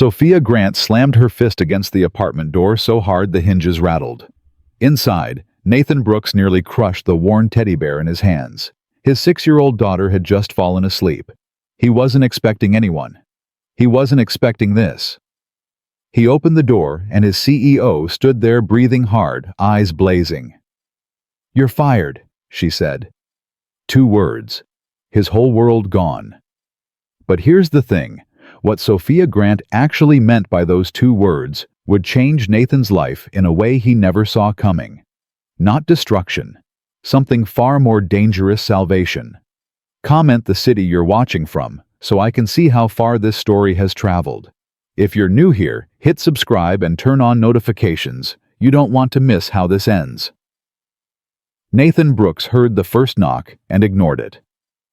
Sophia Grant slammed her fist against the apartment door so hard the hinges rattled. Inside, Nathan Brooks nearly crushed the worn teddy bear in his hands. His 6-year-old daughter had just fallen asleep. He wasn't expecting anyone. He wasn't expecting this. He opened the door, and his CEO stood there breathing hard, eyes blazing. "You're fired," she said. 2 words. His whole world gone. But here's the thing. What Sophia Grant actually meant by those 2 words would change Nathan's life in a way he never saw coming. Not destruction. Something far more dangerous: salvation. Comment the city you're watching from, so I can see how far this story has traveled. If you're new here, hit subscribe and turn on notifications. You don't want to miss how this ends. Nathan Brooks heard the first knock and ignored it.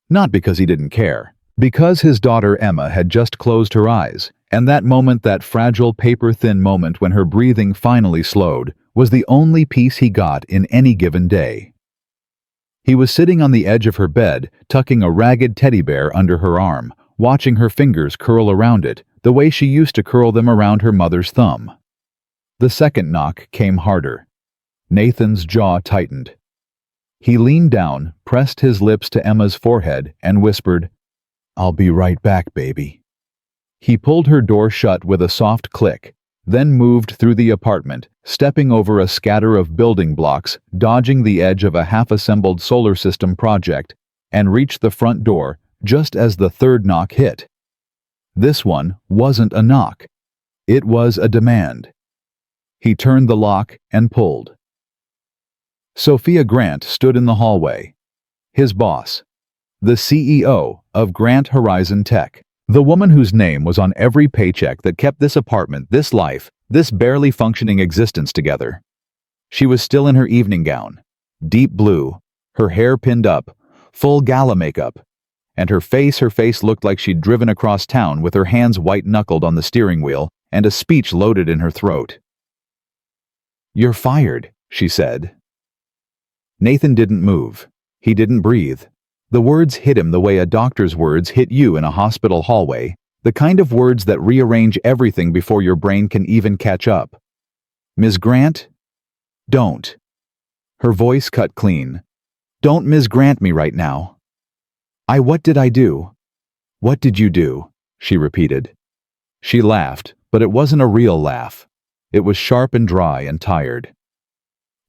Not because he didn't care. Because his daughter Emma had just closed her eyes, and that moment, that fragile, paper-thin moment when her breathing finally slowed, was the only peace he got in any given day. He was sitting on the edge of her bed, tucking a ragged teddy bear under her arm, watching her fingers curl around it, the way she used to curl them around her mother's thumb. The second knock came harder. Nathan's jaw tightened. He leaned down, pressed his lips to Emma's forehead, and whispered, "I'll be right back, baby." He pulled her door shut with a soft click, then moved through the apartment, stepping over a scatter of building blocks, dodging the edge of a half-assembled solar system project, and reached the front door just as the third knock hit. This one wasn't a knock. It was a demand. He turned the lock and pulled. Sophia Grant stood in the hallway. His boss. The CEO of Grant Horizon Tech. The woman whose name was on every paycheck that kept this apartment, this life, this barely functioning existence together. She was still in her evening gown, deep blue, her hair pinned up, full gala makeup, and her face looked like she'd driven across town with her hands white-knuckled on the steering wheel and a speech loaded in her throat. "You're fired," she said. Nathan didn't move. He didn't breathe. The words hit him the way a doctor's words hit you in a hospital hallway, the kind of words that rearrange everything before your brain can even catch up. "Ms. Grant? Don't." Her voice cut clean. "Don't Ms. Grant me right now." What did I do?" "What did you do?" she repeated. She laughed, but it wasn't a real laugh. It was sharp and dry and tired.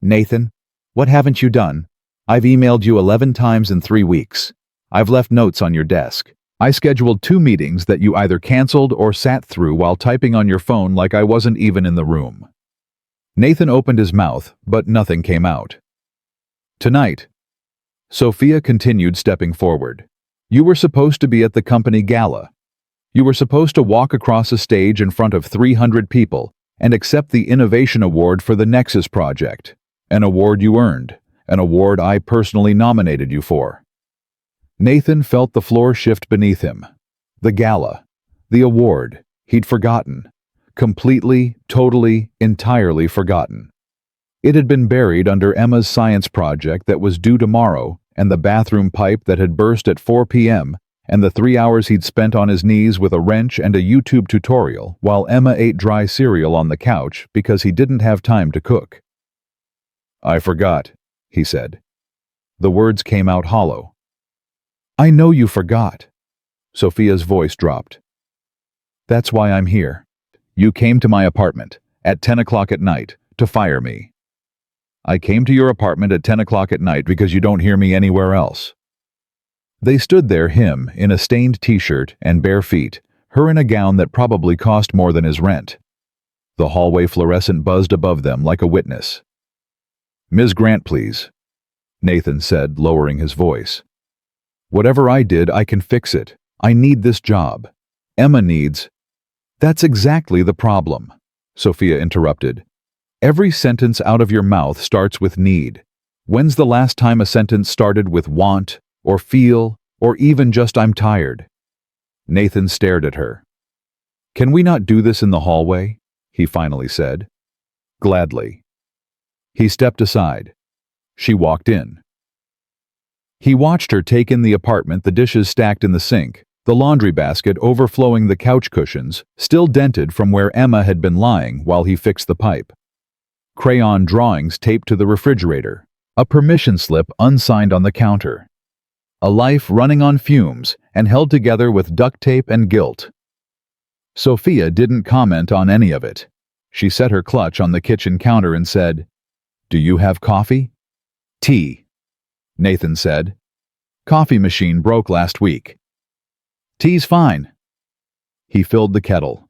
"Nathan, what haven't you done? I've emailed you 11 times in 3 weeks. I've left notes on your desk. I scheduled 2 meetings that you either canceled or sat through while typing on your phone like I wasn't even in the room." Nathan opened his mouth, but nothing came out. "Tonight," Sophia continued, stepping forward, "you were supposed to be at the company gala. You were supposed to walk across a stage in front of 300 people and accept the Innovation Award for the Nexus project, an award you earned, an award I personally nominated you for." Nathan felt the floor shift beneath him. The gala, the award, he'd forgotten. Completely, totally, entirely forgotten. It had been buried under Emma's science project that was due tomorrow, and the bathroom pipe that had burst at 4 p.m., and the 3 hours he'd spent on his knees with a wrench and a YouTube tutorial while Emma ate dry cereal on the couch because he didn't have time to cook. "I forgot," he said. The words came out hollow. "I know you forgot." Sophia's voice dropped. "That's why I'm here. You came to my apartment, at 10 o'clock at night, to fire me. I came to your apartment at 10 o'clock at night because you don't hear me anywhere else." They stood there, him in a stained t-shirt and bare feet, her in a gown that probably cost more than his rent. The hallway fluorescent buzzed above them like a witness. "Ms. Grant, please," Nathan said, lowering his voice. "Whatever I did, I can fix it. I need this job. Emma needs—" "That's exactly the problem," Sophia interrupted. "Every sentence out of your mouth starts with need. When's the last time a sentence started with want, or feel, or even just I'm tired?" Nathan stared at her. "Can we not do this in the hallway?" he finally said. "Gladly." He stepped aside. She walked in. He watched her take in the apartment, the dishes stacked in the sink, the laundry basket overflowing the couch cushions, still dented from where Emma had been lying while he fixed the pipe. Crayon drawings taped to the refrigerator, a permission slip unsigned on the counter. A life running on fumes and held together with duct tape and guilt. Sophia didn't comment on any of it. She set her clutch on the kitchen counter and said, "Do you have coffee?" "Tea," Nathan said. "Coffee machine broke last week." "Tea's fine." He filled the kettle.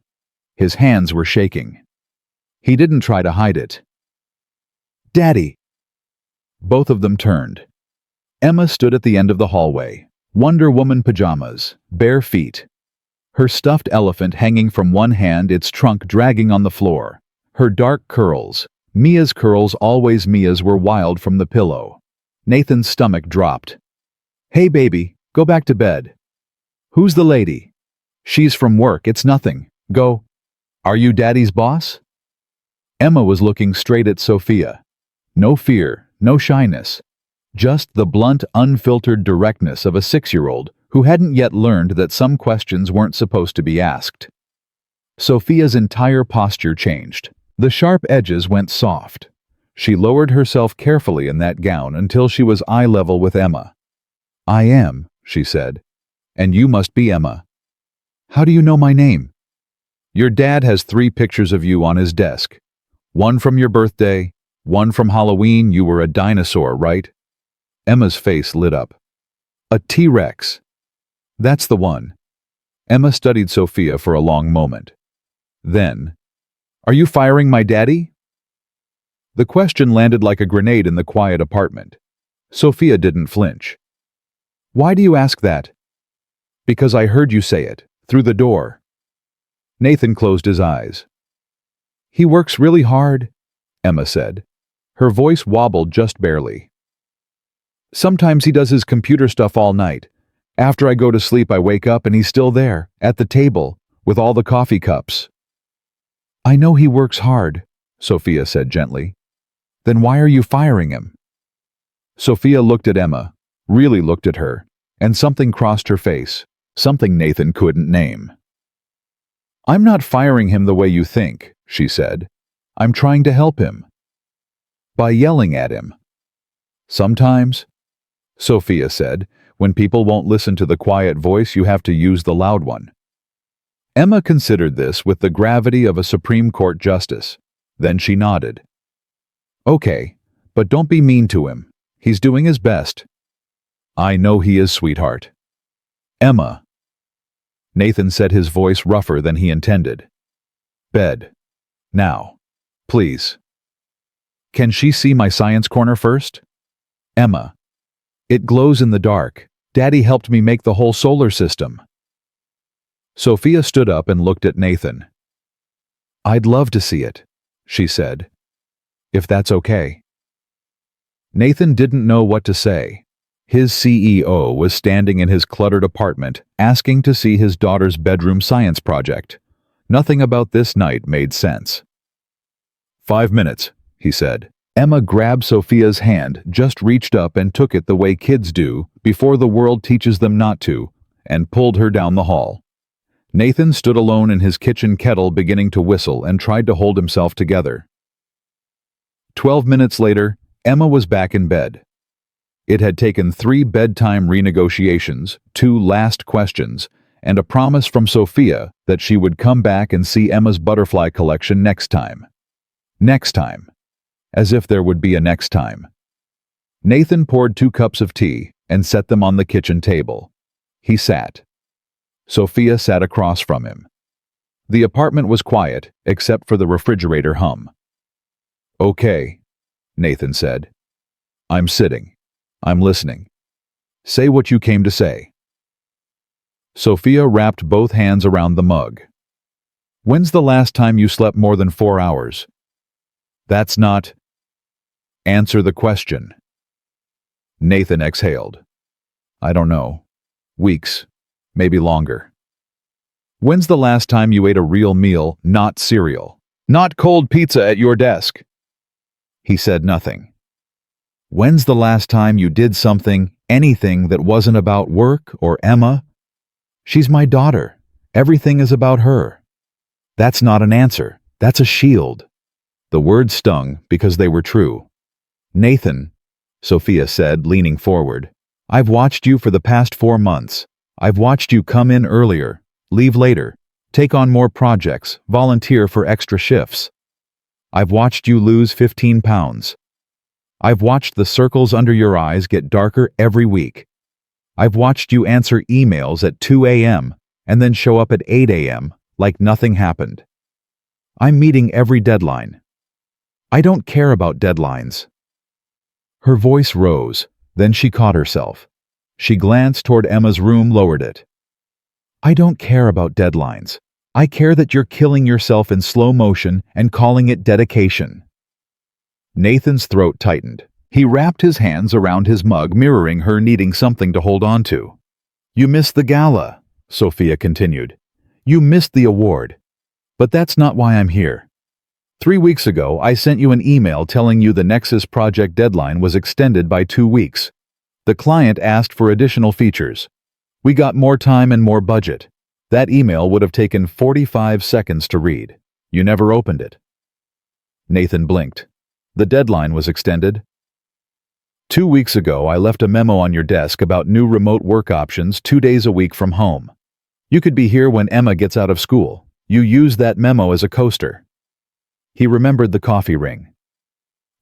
His hands were shaking. He didn't try to hide it. "Daddy." Both of them turned. Emma stood at the end of the hallway, Wonder Woman pajamas, bare feet. Her stuffed elephant hanging from one hand, its trunk dragging on the floor. Her dark curls, Mia's curls, always Mia's, were wild from the pillow. Nathan's stomach dropped. "Hey baby, go back to bed." "Who's the lady?" "She's from work, it's nothing. Go." "Are you Daddy's boss?" Emma was looking straight at Sophia. No fear, no shyness. Just the blunt, unfiltered directness of a 6-year-old who hadn't yet learned that some questions weren't supposed to be asked. Sophia's entire posture changed. The sharp edges went soft. She lowered herself carefully in that gown until she was eye level with Emma. "I am," she said. "And you must be Emma." "How do you know my name?" "Your dad has 3 pictures of you on his desk. One from your birthday, one from Halloween. You were a dinosaur, right?" Emma's face lit up. "A T-Rex." "That's the one." Emma studied Sophia for a long moment. Then, "Are you firing my daddy?" The question landed like a grenade in the quiet apartment. Sophia didn't flinch. "Why do you ask that?" "Because I heard you say it, through the door." Nathan closed his eyes. "He works really hard," Emma said. Her voice wobbled just barely. "Sometimes he does his computer stuff all night. After I go to sleep, I wake up and he's still there, at the table, with all the coffee cups." "I know he works hard," Sophia said gently. "Then why are you firing him?" Sophia looked at Emma, really looked at her, and something crossed her face, something Nathan couldn't name. "I'm not firing him the way you think," she said. "I'm trying to help him." "By yelling at him." "Sometimes," Sophia said, "when people won't listen to the quiet voice, you have to use the loud one." Emma considered this with the gravity of a Supreme Court justice. Then she nodded. "Okay, but don't be mean to him. He's doing his best." "I know he is, sweetheart." "Emma." Nathan said, his voice rougher than he intended. "Bed. Now. Please." "Can she see my science corner first?" "Emma. It glows in the dark. Daddy helped me make the whole solar system." Sophia stood up and looked at Nathan. "I'd love to see it," she said. "If that's okay." Nathan didn't know what to say. His CEO was standing in his cluttered apartment, asking to see his daughter's bedroom science project. Nothing about this night made sense. "5 minutes," he said. Emma grabbed Sophia's hand, just reached up and took it the way kids do before the world teaches them not to, and pulled her down the hall. Nathan stood alone in his kitchen kettle, beginning to whistle, and tried to hold himself together. 12 minutes later, Emma was back in bed. It had taken 3 bedtime renegotiations, 2 last questions, and a promise from Sophia that she would come back and see Emma's butterfly collection next time. Next time. As if there would be a next time. Nathan poured 2 cups of tea and set them on the kitchen table. He sat. Sophia sat across from him. The apartment was quiet, except for the refrigerator hum. "Okay," Nathan said. "I'm sitting. I'm listening. Say what you came to say." Sophia wrapped both hands around the mug. "When's the last time you slept more than 4 hours?" "That's not—" "Answer the question." Nathan exhaled. "I don't know. Weeks. Maybe longer." "When's the last time you ate a real meal, not cereal? Not cold pizza at your desk?" He said nothing. "When's the last time you did something, anything that wasn't about work or Emma?" She's my daughter. Everything is about her. That's not an answer. That's a shield. The words stung because they were true. Nathan, Sophia said, leaning forward, I've watched you for the past 4 months. I've watched you come in earlier, leave later, take on more projects, volunteer for extra shifts. I've watched you lose 15 pounds. I've watched the circles under your eyes get darker every week. I've watched you answer emails at 2 a.m. and then show up at 8 a.m. like nothing happened. I'm meeting every deadline. I don't care about deadlines. Her voice rose, then she caught herself. She glanced toward Emma's room, lowered it. I don't care about deadlines. I care that you're killing yourself in slow motion and calling it dedication. Nathan's throat tightened. He wrapped his hands around his mug, mirroring her needing something to hold on to. You missed the gala, Sophia continued. You missed the award. But that's not why I'm here. 3 weeks ago, I sent you an email telling you the Nexus project deadline was extended by 2 weeks. The client asked for additional features. We got more time and more budget. That email would have taken 45 seconds to read. You never opened it. Nathan blinked. The deadline was extended. 2 weeks ago, I left a memo on your desk about new remote work options 2 days a week from home. You could be here when Emma gets out of school. You used that memo as a coaster. He remembered the coffee ring.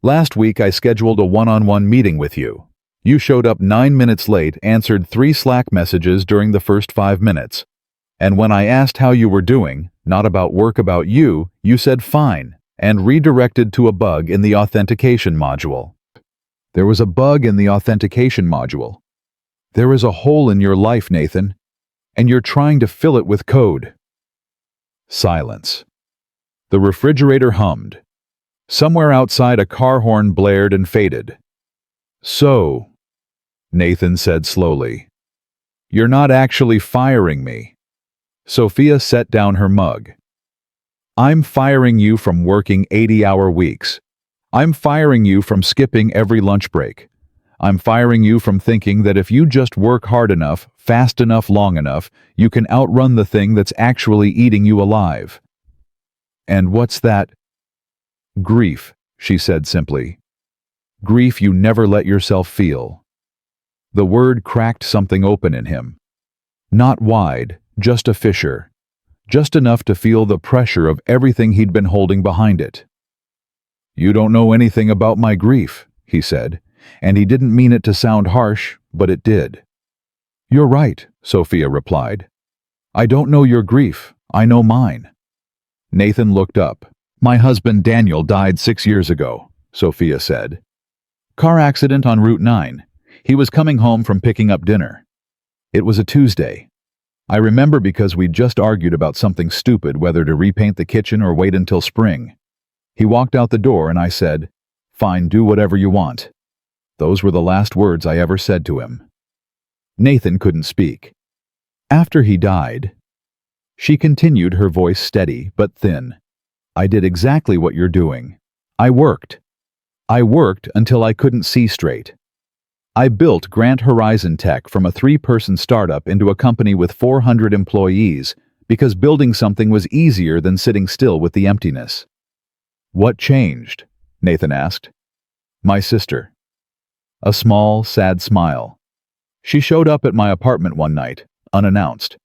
Last week, I scheduled a one-on-one meeting with you. You showed up 9 minutes late, answered 3 Slack messages during the first 5 minutes. And when I asked how you were doing, not about work, about you, you said fine, and redirected to a bug in the authentication module. There was a bug in the authentication module. There is a hole in your life, Nathan, and you're trying to fill it with code. Silence. The refrigerator hummed. Somewhere outside, a car horn blared and faded. So, Nathan said slowly, you're not actually firing me. Sophia set down her mug. I'm firing you from working 80-hour weeks. I'm firing you from skipping every lunch break. I'm firing you from thinking that if you just work hard enough, fast enough, long enough, you can outrun the thing that's actually eating you alive. And what's that? Grief, she said simply. Grief you never let yourself feel. The word cracked something open in him. Not wide, just a fissure. Just enough to feel the pressure of everything he'd been holding behind it. You don't know anything about my grief, he said, and he didn't mean it to sound harsh, but it did. You're right, Sophia replied. I don't know your grief, I know mine. Nathan looked up. My husband Daniel died 6 years ago, Sophia said. Car accident on Route 9. He was coming home from picking up dinner. It was a Tuesday. I remember because we'd just argued about something stupid, whether to repaint the kitchen or wait until spring. He walked out the door and I said, Fine, do whatever you want. Those were the last words I ever said to him. Nathan couldn't speak. After he died, she continued, her voice steady but thin. I did exactly what you're doing. I worked. I worked until I couldn't see straight. I built Grant Horizon Tech from a 3-person startup into a company with 400 employees because building something was easier than sitting still with the emptiness. What changed? Nathan asked. My sister. A small, sad smile. She showed up at my apartment one night, unannounced.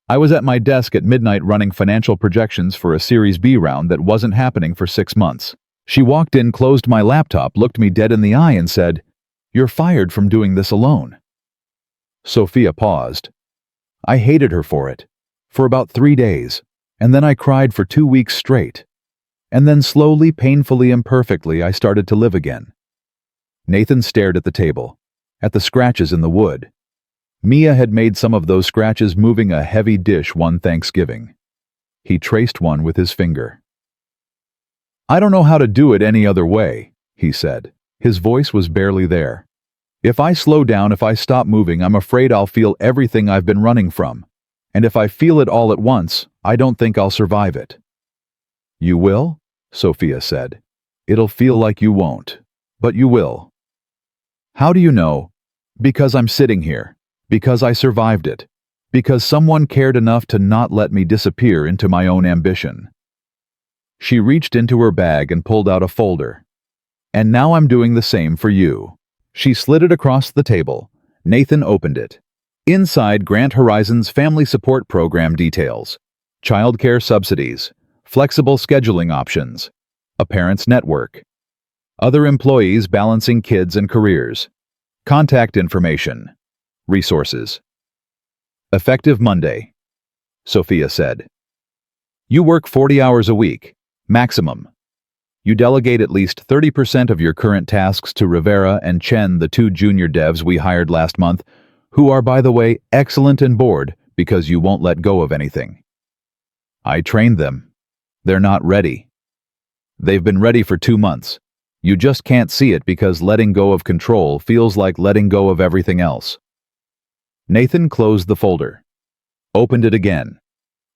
I was at my desk at midnight running financial projections for a Series B round that wasn't happening for 6 months. She walked in, closed my laptop, looked me dead in the eye and said, You're fired from doing this alone. Sophia paused. I hated her for it, for about 3 days, and then I cried for 2 weeks straight. And then slowly, painfully, imperfectly, I started to live again. Nathan stared at the table, at the scratches in the wood. Mia had made some of those scratches moving a heavy dish one Thanksgiving. He traced one with his finger. I don't know how to do it any other way, he said. His voice was barely there. If I slow down, if I stop moving, I'm afraid I'll feel everything I've been running from. And if I feel it all at once, I don't think I'll survive it. You will? Sophia said. It'll feel like you won't, but you will. How do you know? Because I'm sitting here. Because I survived it. Because someone cared enough to not let me disappear into my own ambition. She reached into her bag and pulled out a folder. And now I'm doing the same for you. She slid it across the table. Nathan opened it. Inside, Grant Horizon's family support program details. Childcare subsidies. Flexible scheduling options. A parent's network. Other employees balancing kids and careers. Contact information. Resources. Effective Monday. Sophia said. You work 40 hours a week. Maximum. You delegate at least 30% of your current tasks to Rivera and Chen, the 2 junior devs we hired last month, who are, by the way, excellent and bored because you won't let go of anything. I trained them. They're not ready. They've been ready for 2 months. You just can't see it because letting go of control feels like letting go of everything else. Nathan closed the folder, opened it again,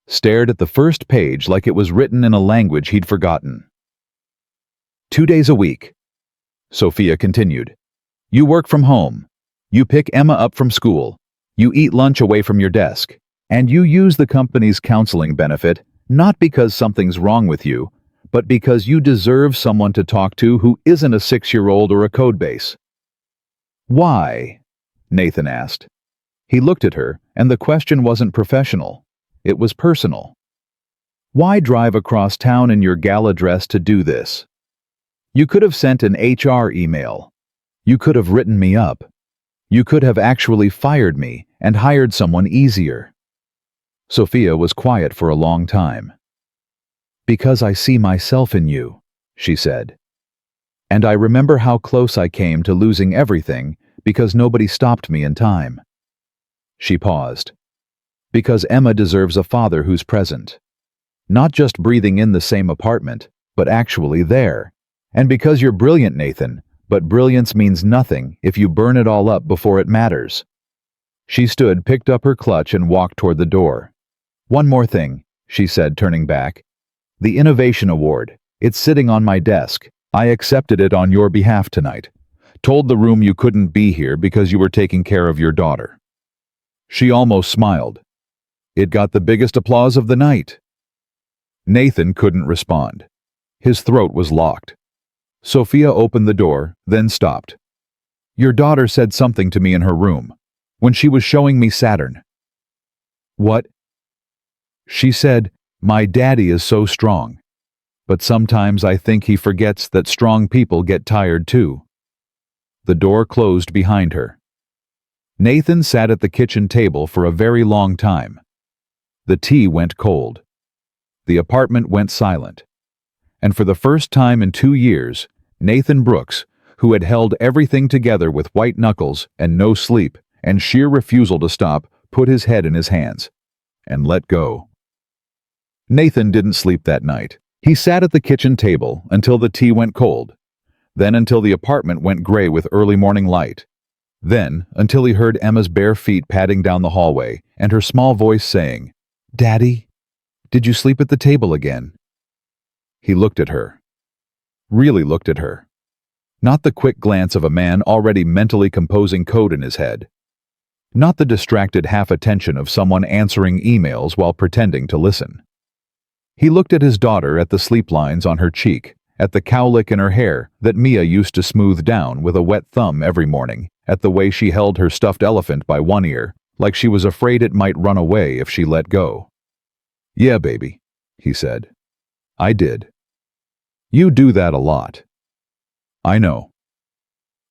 stared at the first page like it was written in a language he'd forgotten. 2 days a week. Sophia continued. You work from home. You pick Emma up from school. You eat lunch away from your desk. And you use the company's counseling benefit, not because something's wrong with you, but because you deserve someone to talk to who isn't a 6-year-old or a codebase. Why? Nathan asked. He looked at her, and the question wasn't professional. It was personal. Why drive across town in your gala dress to do this? You could have sent an HR email. You could have written me up. You could have actually fired me and hired someone easier. Sophia was quiet for a long time. Because I see myself in you, she said. And I remember how close I came to losing everything because nobody stopped me in time. She paused. Because Emma deserves a father who's present. Not just breathing in the same apartment, but actually there. And because you're brilliant, Nathan, but brilliance means nothing if you burn it all up before it matters. She stood, picked up her clutch, and walked toward the door. One more thing, she said, turning back. The Innovation Award. It's sitting on my desk. I accepted it on your behalf tonight. Told the room you couldn't be here because you were taking care of your daughter. She almost smiled. It got the biggest applause of the night. Nathan couldn't respond. His throat was locked. Sophia opened the door, then stopped. Your daughter said something to me in her room, when she was showing me Saturn. What? She said, my daddy is so strong. But sometimes I think he forgets that strong people get tired too. The door closed behind her. Nathan sat at the kitchen table for a very long time. The tea went cold. The apartment went silent. And for the first time in 2 years, Nathan Brooks, who had held everything together with white knuckles and no sleep and sheer refusal to stop, put his head in his hands and let go. Nathan didn't sleep that night. He sat at the kitchen table until the tea went cold, then until the apartment went gray with early morning light. Then, until he heard Emma's bare feet padding down the hallway and her small voice saying, Daddy, did you sleep at the table again? He looked at her. Really looked at her. Not the quick glance of a man already mentally composing code in his head. Not the distracted half-attention of someone answering emails while pretending to listen. He looked at his daughter, at the sleep lines on her cheek, at the cowlick in her hair that Mia used to smooth down with a wet thumb every morning, at the way she held her stuffed elephant by one ear, like she was afraid it might run away if she let go. Yeah, baby, he said. I did. You do that a lot. I know.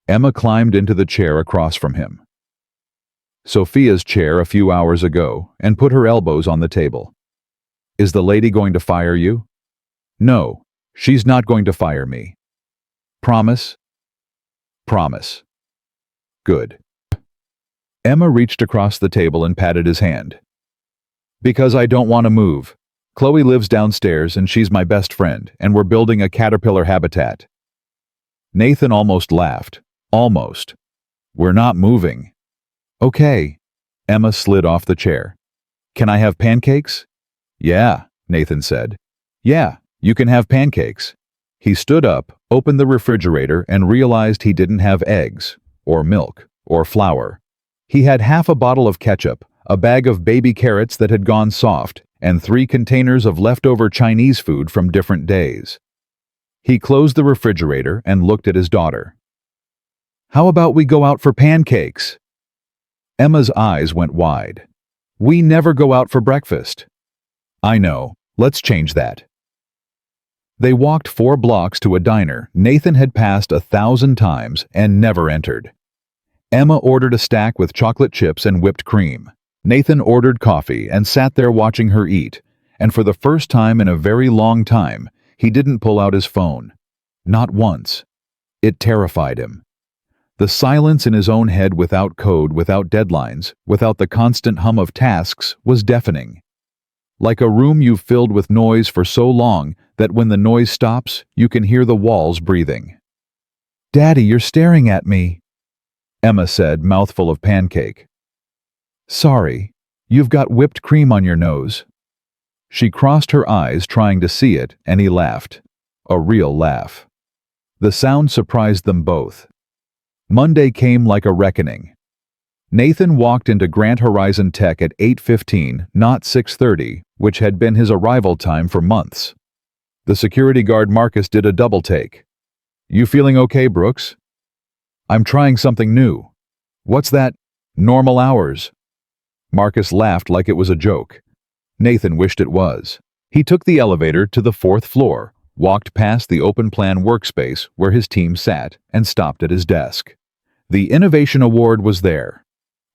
Emma climbed into the chair across from him. Sophia's chair a few hours ago, and put her elbows on the table. Is the lady going to fire you? No, she's not going to fire me. Promise? Promise. Good. Emma reached across the table and patted his hand. Because I don't want to move. Chloe lives downstairs and she's my best friend, and we're building a caterpillar habitat. Nathan almost laughed. Almost. We're not moving. Okay. Emma slid off the chair. Can I have pancakes? Yeah, Nathan said. Yeah, you can have pancakes. He stood up, opened the refrigerator, and realized he didn't have eggs, or milk, or flour. He had half a bottle of ketchup, a bag of baby carrots that had gone soft, and 3 containers of leftover Chinese food from different days. He closed the refrigerator and looked at his daughter. "How about we go out for pancakes?" Emma's eyes went wide. "We never go out for breakfast." "I know. Let's change that." They walked 4 blocks to a diner Nathan had passed 1,000 times and never entered. Emma ordered a stack with chocolate chips and whipped cream. Nathan ordered coffee and sat there watching her eat, and for the first time in a very long time, he didn't pull out his phone. Not once. It terrified him. The silence in his own head without code, without deadlines, without the constant hum of tasks was deafening. Like a room you've filled with noise for so long that when the noise stops, you can hear the walls breathing. "Daddy, you're staring at me," Emma said, mouthful of pancake. "Sorry, you've got whipped cream on your nose." She crossed her eyes trying to see it, and he laughed. A real laugh. The sound surprised them both. Monday came like a reckoning. Nathan walked into Grant Horizon Tech at 8:15, not 6:30, which had been his arrival time for months. The security guard Marcus did a double take. "You feeling okay, Brooks?" "I'm trying something new." "What's that?" "Normal hours." Marcus laughed like it was a joke. Nathan wished it was. He took the elevator to the 4th floor, walked past the open-plan workspace where his team sat, and stopped at his desk. The Innovation Award was there.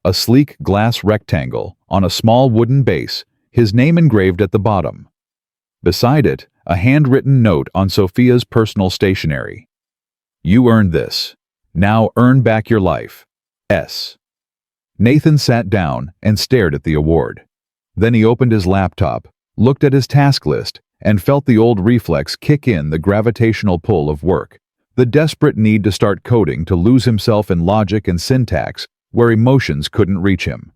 A sleek glass rectangle on a small wooden base, his name engraved at the bottom. Beside it, a handwritten note on Sophia's personal stationery. "You earned this. Now earn back your life. S." Nathan sat down and stared at the award. Then he opened his laptop, looked at his task list, and felt the old reflex kick in, the gravitational pull of work, the desperate need to start coding, to lose himself in logic and syntax where emotions couldn't reach him.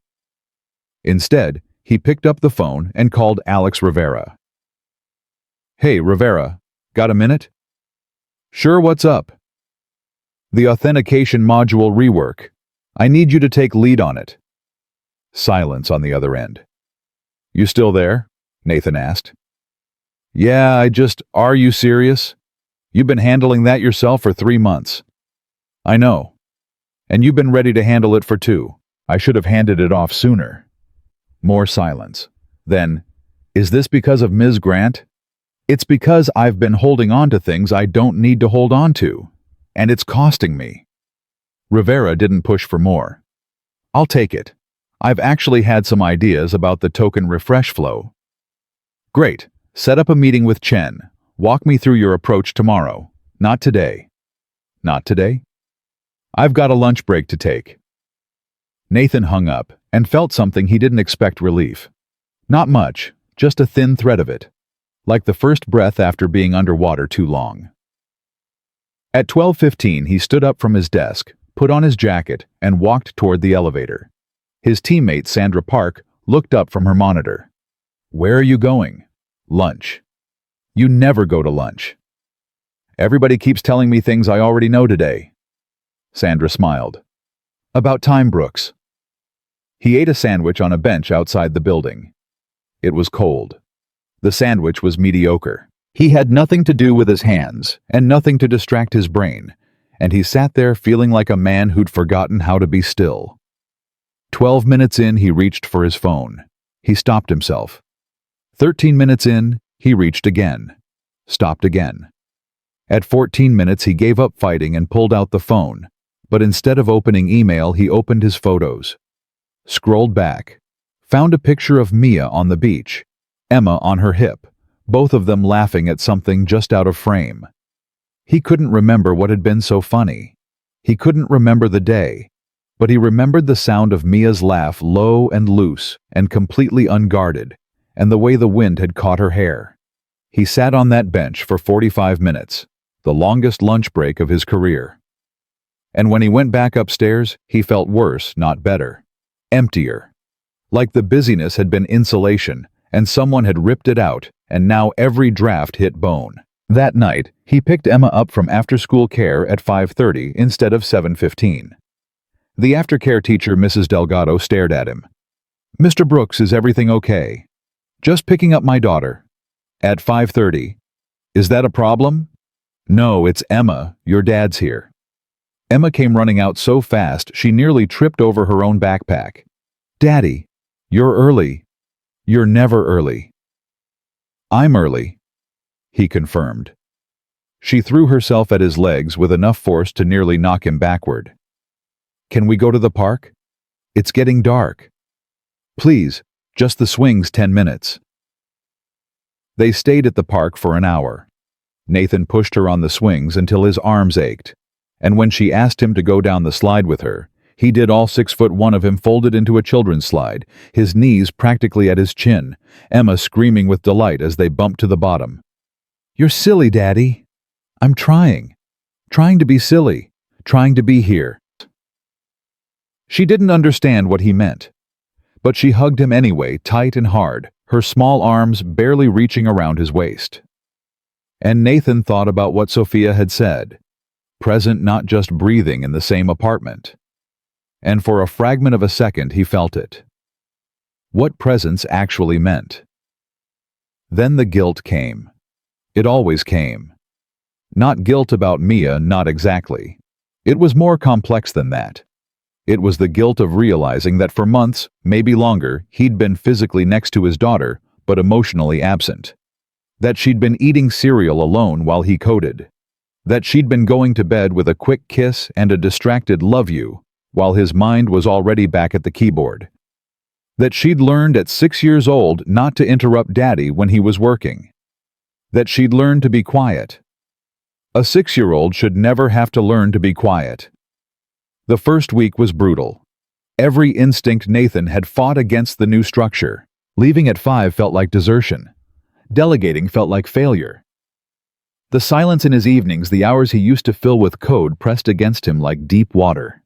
Instead, he picked up the phone and called Alex Rivera. "Hey, Rivera, got a minute?" "Sure, what's up?" "The authentication module rework. I need you to take lead on it." Silence on the other end. "You still there?" Nathan asked. "Yeah, are you serious? You've been handling that yourself for 3 months." "I know. And you've been ready to handle it for 2. I should have handed it off sooner." More silence. Then, "Is this because of Ms. Grant?" "It's because I've been holding on to things I don't need to hold on to. And it's costing me." Rivera didn't push for more. "I'll take it. I've actually had some ideas about the token refresh flow." "Great. Set up a meeting with Chen. Walk me through your approach tomorrow. Not today." "Not today?" "I've got a lunch break to take." Nathan hung up and felt something he didn't expect: relief. Not much, just a thin thread of it. Like the first breath after being underwater too long. At 12:15, he stood up from his desk, put on his jacket, and walked toward the elevator. His teammate, Sandra Park, looked up from her monitor. "Where are you going?" "Lunch." "You never go to lunch." "Everybody keeps telling me things I already know today." Sandra smiled. "About time, Brooks." He ate a sandwich on a bench outside the building. It was cold. The sandwich was mediocre. He had nothing to do with his hands, and nothing to distract his brain, and he sat there feeling like a man who'd forgotten how to be still. 12 minutes in, he reached for his phone. He stopped himself. 13 minutes in, he reached again. Stopped again. At 14 minutes, he gave up fighting and pulled out the phone, but instead of opening email, he opened his photos. Scrolled back. Found a picture of Mia on the beach, Emma on her hip, both of them laughing at something just out of frame. He couldn't remember what had been so funny. He couldn't remember the day, but he remembered the sound of Mia's laugh, low and loose and completely unguarded, and the way the wind had caught her hair. He sat on that bench for 45 minutes, the longest lunch break of his career. And when he went back upstairs, he felt worse, not better. Emptier. Like the busyness had been insulation, and someone had ripped it out, and now every draft hit bone. That night, he picked Emma up from after-school care at 5:30 instead of 7:15. The aftercare teacher, Mrs. Delgado, stared at him. Mr. Brooks, is everything okay? Just picking up my daughter. At 5:30. Is that a problem? No, it's Emma. Your dad's here. Emma came running out so fast she nearly tripped over her own backpack. Daddy, you're early. You're never early. I'm early, he confirmed. She threw herself at his legs with enough force to nearly knock him backward. Can we go to the park? It's getting dark. Please, just the swings 10 minutes. They stayed at the park for an hour. Nathan pushed her on the swings until his arms ached, and when she asked him to go down the slide with her, he did, all 6'1" of him folded into a children's slide, his knees practically at his chin, Emma screaming with delight as they bumped to the bottom. You're silly, Daddy. I'm trying to be silly, trying to be here. She didn't understand what he meant, but she hugged him anyway, tight and hard, her small arms barely reaching around his waist. And Nathan thought about what Sophia had said, present, not just breathing, in the same apartment. And for a fragment of a second he felt it. What presence actually meant. Then the guilt came. It always came. Not guilt about Mia, not exactly. It was more complex than that. It was the guilt of realizing that for months, maybe longer, he'd been physically next to his daughter, but emotionally absent. That she'd been eating cereal alone while he coded. That she'd been going to bed with a quick kiss and a distracted "love you," while his mind was already back at the keyboard. That she'd learned at 6 years old not to interrupt Daddy when he was working. That she'd learned to be quiet. A 6-year-old should never have to learn to be quiet. The first week was brutal. Every instinct Nathan had fought against the new structure. Leaving at 5 felt like desertion. Delegating felt like failure. The silence in his evenings, the hours he used to fill with code, pressed against him like deep water.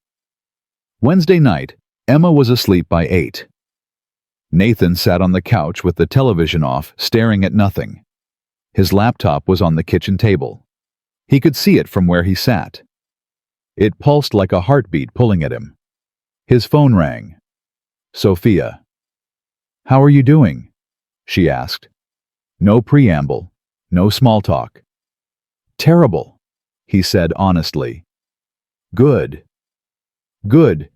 Wednesday night, Emma was asleep by 8. Nathan sat on the couch with the television off, staring at nothing. His laptop was on the kitchen table. He could see it from where he sat. It pulsed like a heartbeat pulling at him. His phone rang. Sophia. How are you doing? She asked. No preamble, no small talk. Terrible, he said honestly. Good. Good.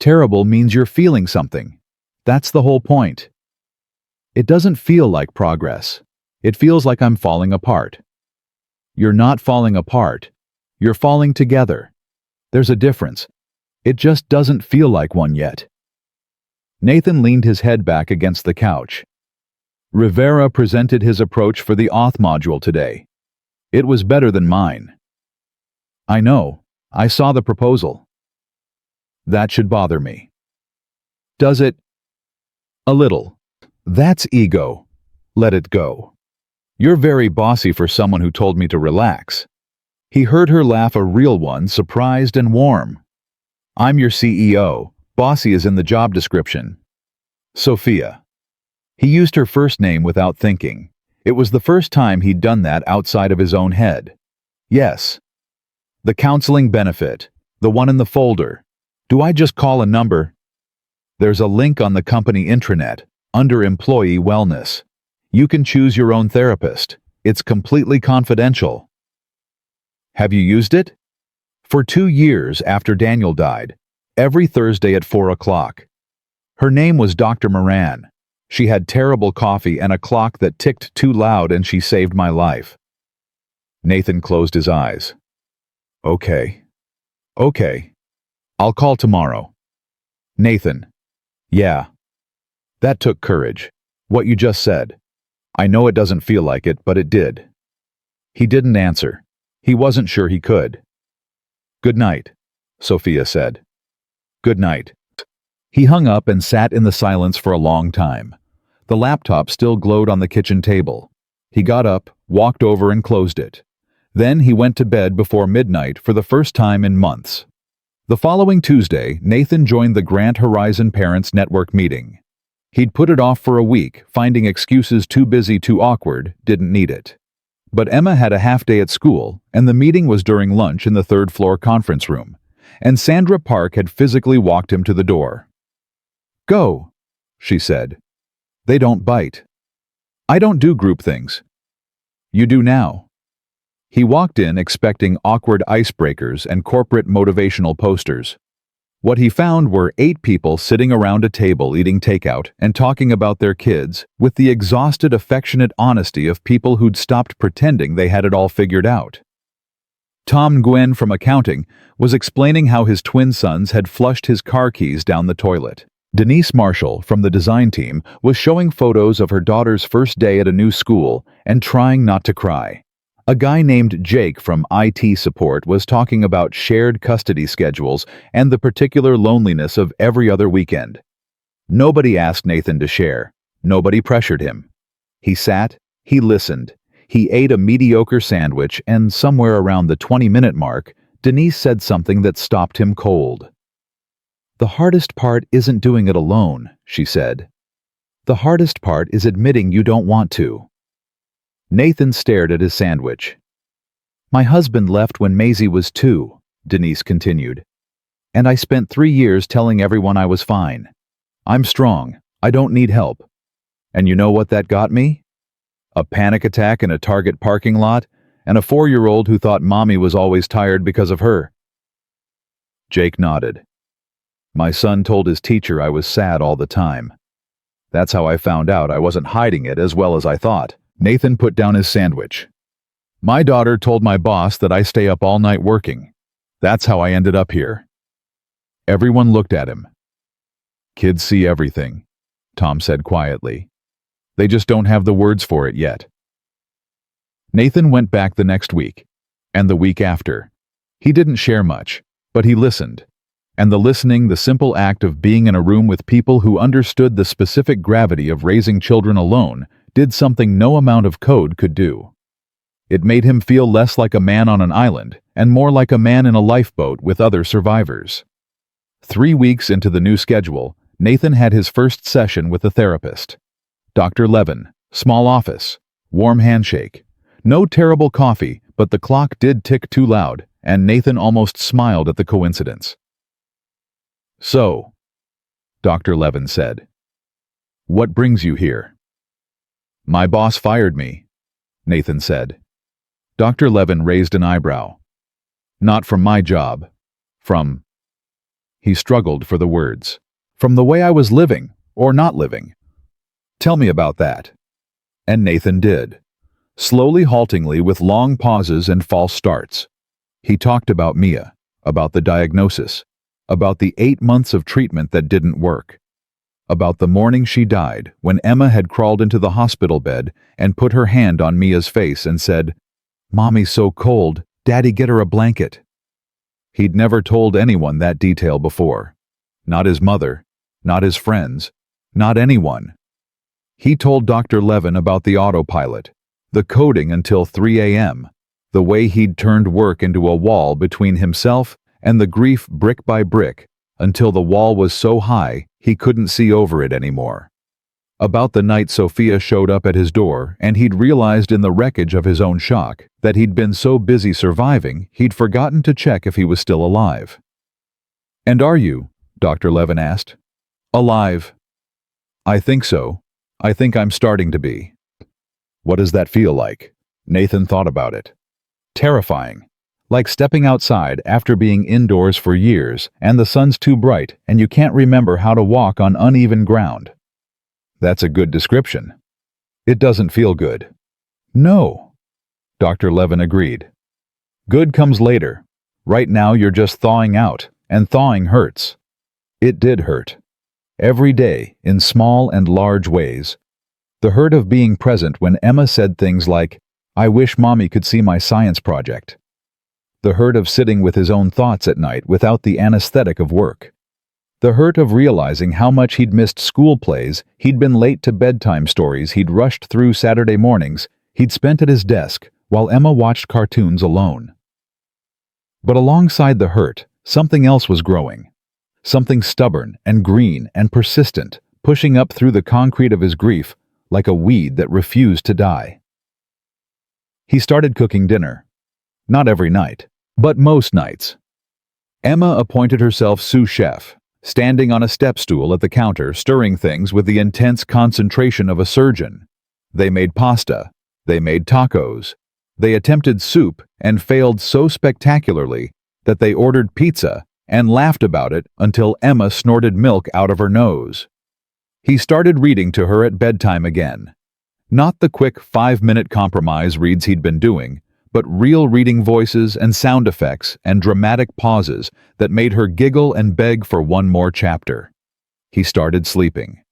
Terrible means you're feeling something. That's the whole point. It doesn't feel like progress. It feels like I'm falling apart. You're not falling apart. You're falling together. There's a difference. It just doesn't feel like one yet. Nathan leaned his head back against the couch. Rivera presented his approach for the auth module today. It was better than mine. I know. I saw the proposal. That should bother me. Does it? A little. That's ego. Let it go. You're very bossy for someone who told me to relax. He heard her laugh, a real one, surprised and warm. I'm your CEO. Bossy is in the job description. Sophia. He used her first name without thinking. It was the first time he'd done that outside of his own head. Yes. The counseling benefit. The one in the folder. Do I just call a number? There's a link on the company intranet, under Employee Wellness. You can choose your own therapist. It's completely confidential. Have you used it? For 2 years after Daniel died, every Thursday at 4 o'clock. Her name was Dr. Moran. She had terrible coffee and a clock that ticked too loud, and she saved my life. Nathan closed his eyes. Okay. Okay. I'll call tomorrow. Nathan. Yeah. That took courage. What you just said. I know it doesn't feel like it, but it did. He didn't answer. He wasn't sure he could. Good night, Sophia said. Good night. He hung up and sat in the silence for a long time. The laptop still glowed on the kitchen table. He got up, walked over and closed it. Then he went to bed before midnight for the first time in months. The following Tuesday, Nathan joined the Grant Horizon Parents Network meeting. He'd put it off for a week, finding excuses too busy, too awkward, didn't need it. But Emma had a half day at school, and the meeting was during lunch in the third-floor conference room, and Sandra Park had physically walked him to the door. Go, she said. They don't bite. I don't do group things. You do now. He walked in expecting awkward icebreakers and corporate motivational posters. What he found were 8 people sitting around a table eating takeout and talking about their kids with the exhausted, affectionate honesty of people who'd stopped pretending they had it all figured out. Tom Nguyen from accounting was explaining how his twin sons had flushed his car keys down the toilet. Denise Marshall from the design team was showing photos of her daughter's first day at a new school and trying not to cry. A guy named Jake from IT support was talking about shared custody schedules and the particular loneliness of every other weekend. Nobody asked Nathan to share. Nobody pressured him. He sat, he listened, he ate a mediocre sandwich, and somewhere around the 20-minute mark, Denise said something that stopped him cold. "The hardest part isn't doing it alone," she said. "The hardest part is admitting you don't want to." Nathan stared at his sandwich. "My husband left when Maisie was 2, Denise continued. "And I spent 3 years telling everyone I was fine. I'm strong. I don't need help. And you know what that got me? A panic attack in a Target parking lot, and a 4-year-old who thought mommy was always tired because of her." Jake nodded. "My son told his teacher I was sad all the time. That's how I found out I wasn't hiding it as well as I thought." Nathan put down his sandwich. "My daughter told my boss that I stay up all night working. That's how I ended up here." Everyone looked at him. "Kids see everything," Tom said quietly. "They just don't have the words for it yet." Nathan went back the next week, and the week after. He didn't share much, but he listened. And the listening, the simple act of being in a room with people who understood the specific gravity of raising children alone, did something no amount of code could do. It made him feel less like a man on an island and more like a man in a lifeboat with other survivors. 3 weeks into the new schedule, Nathan had his first session with a therapist. Dr. Levin, small office, warm handshake. No terrible coffee, but the clock did tick too loud, and Nathan almost smiled at the coincidence. "So," Dr. Levin said, "what brings you here?" "My boss fired me," Nathan said. Dr. Levin raised an eyebrow. "Not from my job. From—" He struggled for the words. "From the way I was living, or not living. Tell me about that." And Nathan did. Slowly, haltingly, with long pauses and false starts. He talked about Mia, about the diagnosis, about the 8 months of treatment that didn't work, about the morning she died when Emma had crawled into the hospital bed and put her hand on Mia's face and said, "Mommy's so cold, Daddy, get her a blanket." He'd never told anyone that detail before. Not his mother, not his friends, not anyone. He told Dr. Levin about the autopilot, the coding until 3 a.m., the way he'd turned work into a wall between himself and the grief brick by brick, until the wall was so high he couldn't see over it anymore. About the night Sophia showed up at his door and he'd realized in the wreckage of his own shock that he'd been so busy surviving he'd forgotten to check if he was still alive. "And are you?" Dr. Levin asked. "Alive." "I think so. I think I'm starting to be." What does that feel like? Nathan thought about it. Terrifying. Like stepping outside after being indoors for years and the sun's too bright and you can't remember how to walk on uneven ground. That's a good description. It doesn't feel good. No, Dr. Levin agreed. Good comes later. Right now you're just thawing out, and thawing hurts. It did hurt. Every day, in small and large ways. The hurt of being present when Emma said things like, "I wish Mommy could see my science project." The hurt of sitting with his own thoughts at night without the anesthetic of work. The hurt of realizing how much he'd missed school plays, he'd been late to bedtime stories he'd rushed through Saturday mornings, he'd spent at his desk while Emma watched cartoons alone. But alongside the hurt, something else was growing. Something stubborn and green and persistent, pushing up through the concrete of his grief like a weed that refused to die. He started cooking dinner. Not every night, but most nights. Emma appointed herself sous chef, standing on a step stool at the counter, stirring things with the intense concentration of a surgeon. They made pasta. They made tacos. They attempted soup and failed so spectacularly that they ordered pizza and laughed about it until Emma snorted milk out of her nose. He started reading to her at bedtime again. Not the quick 5-minute compromise reads he'd been doing, but real reading voices and sound effects and dramatic pauses that made her giggle and beg for one more chapter. He started sleeping.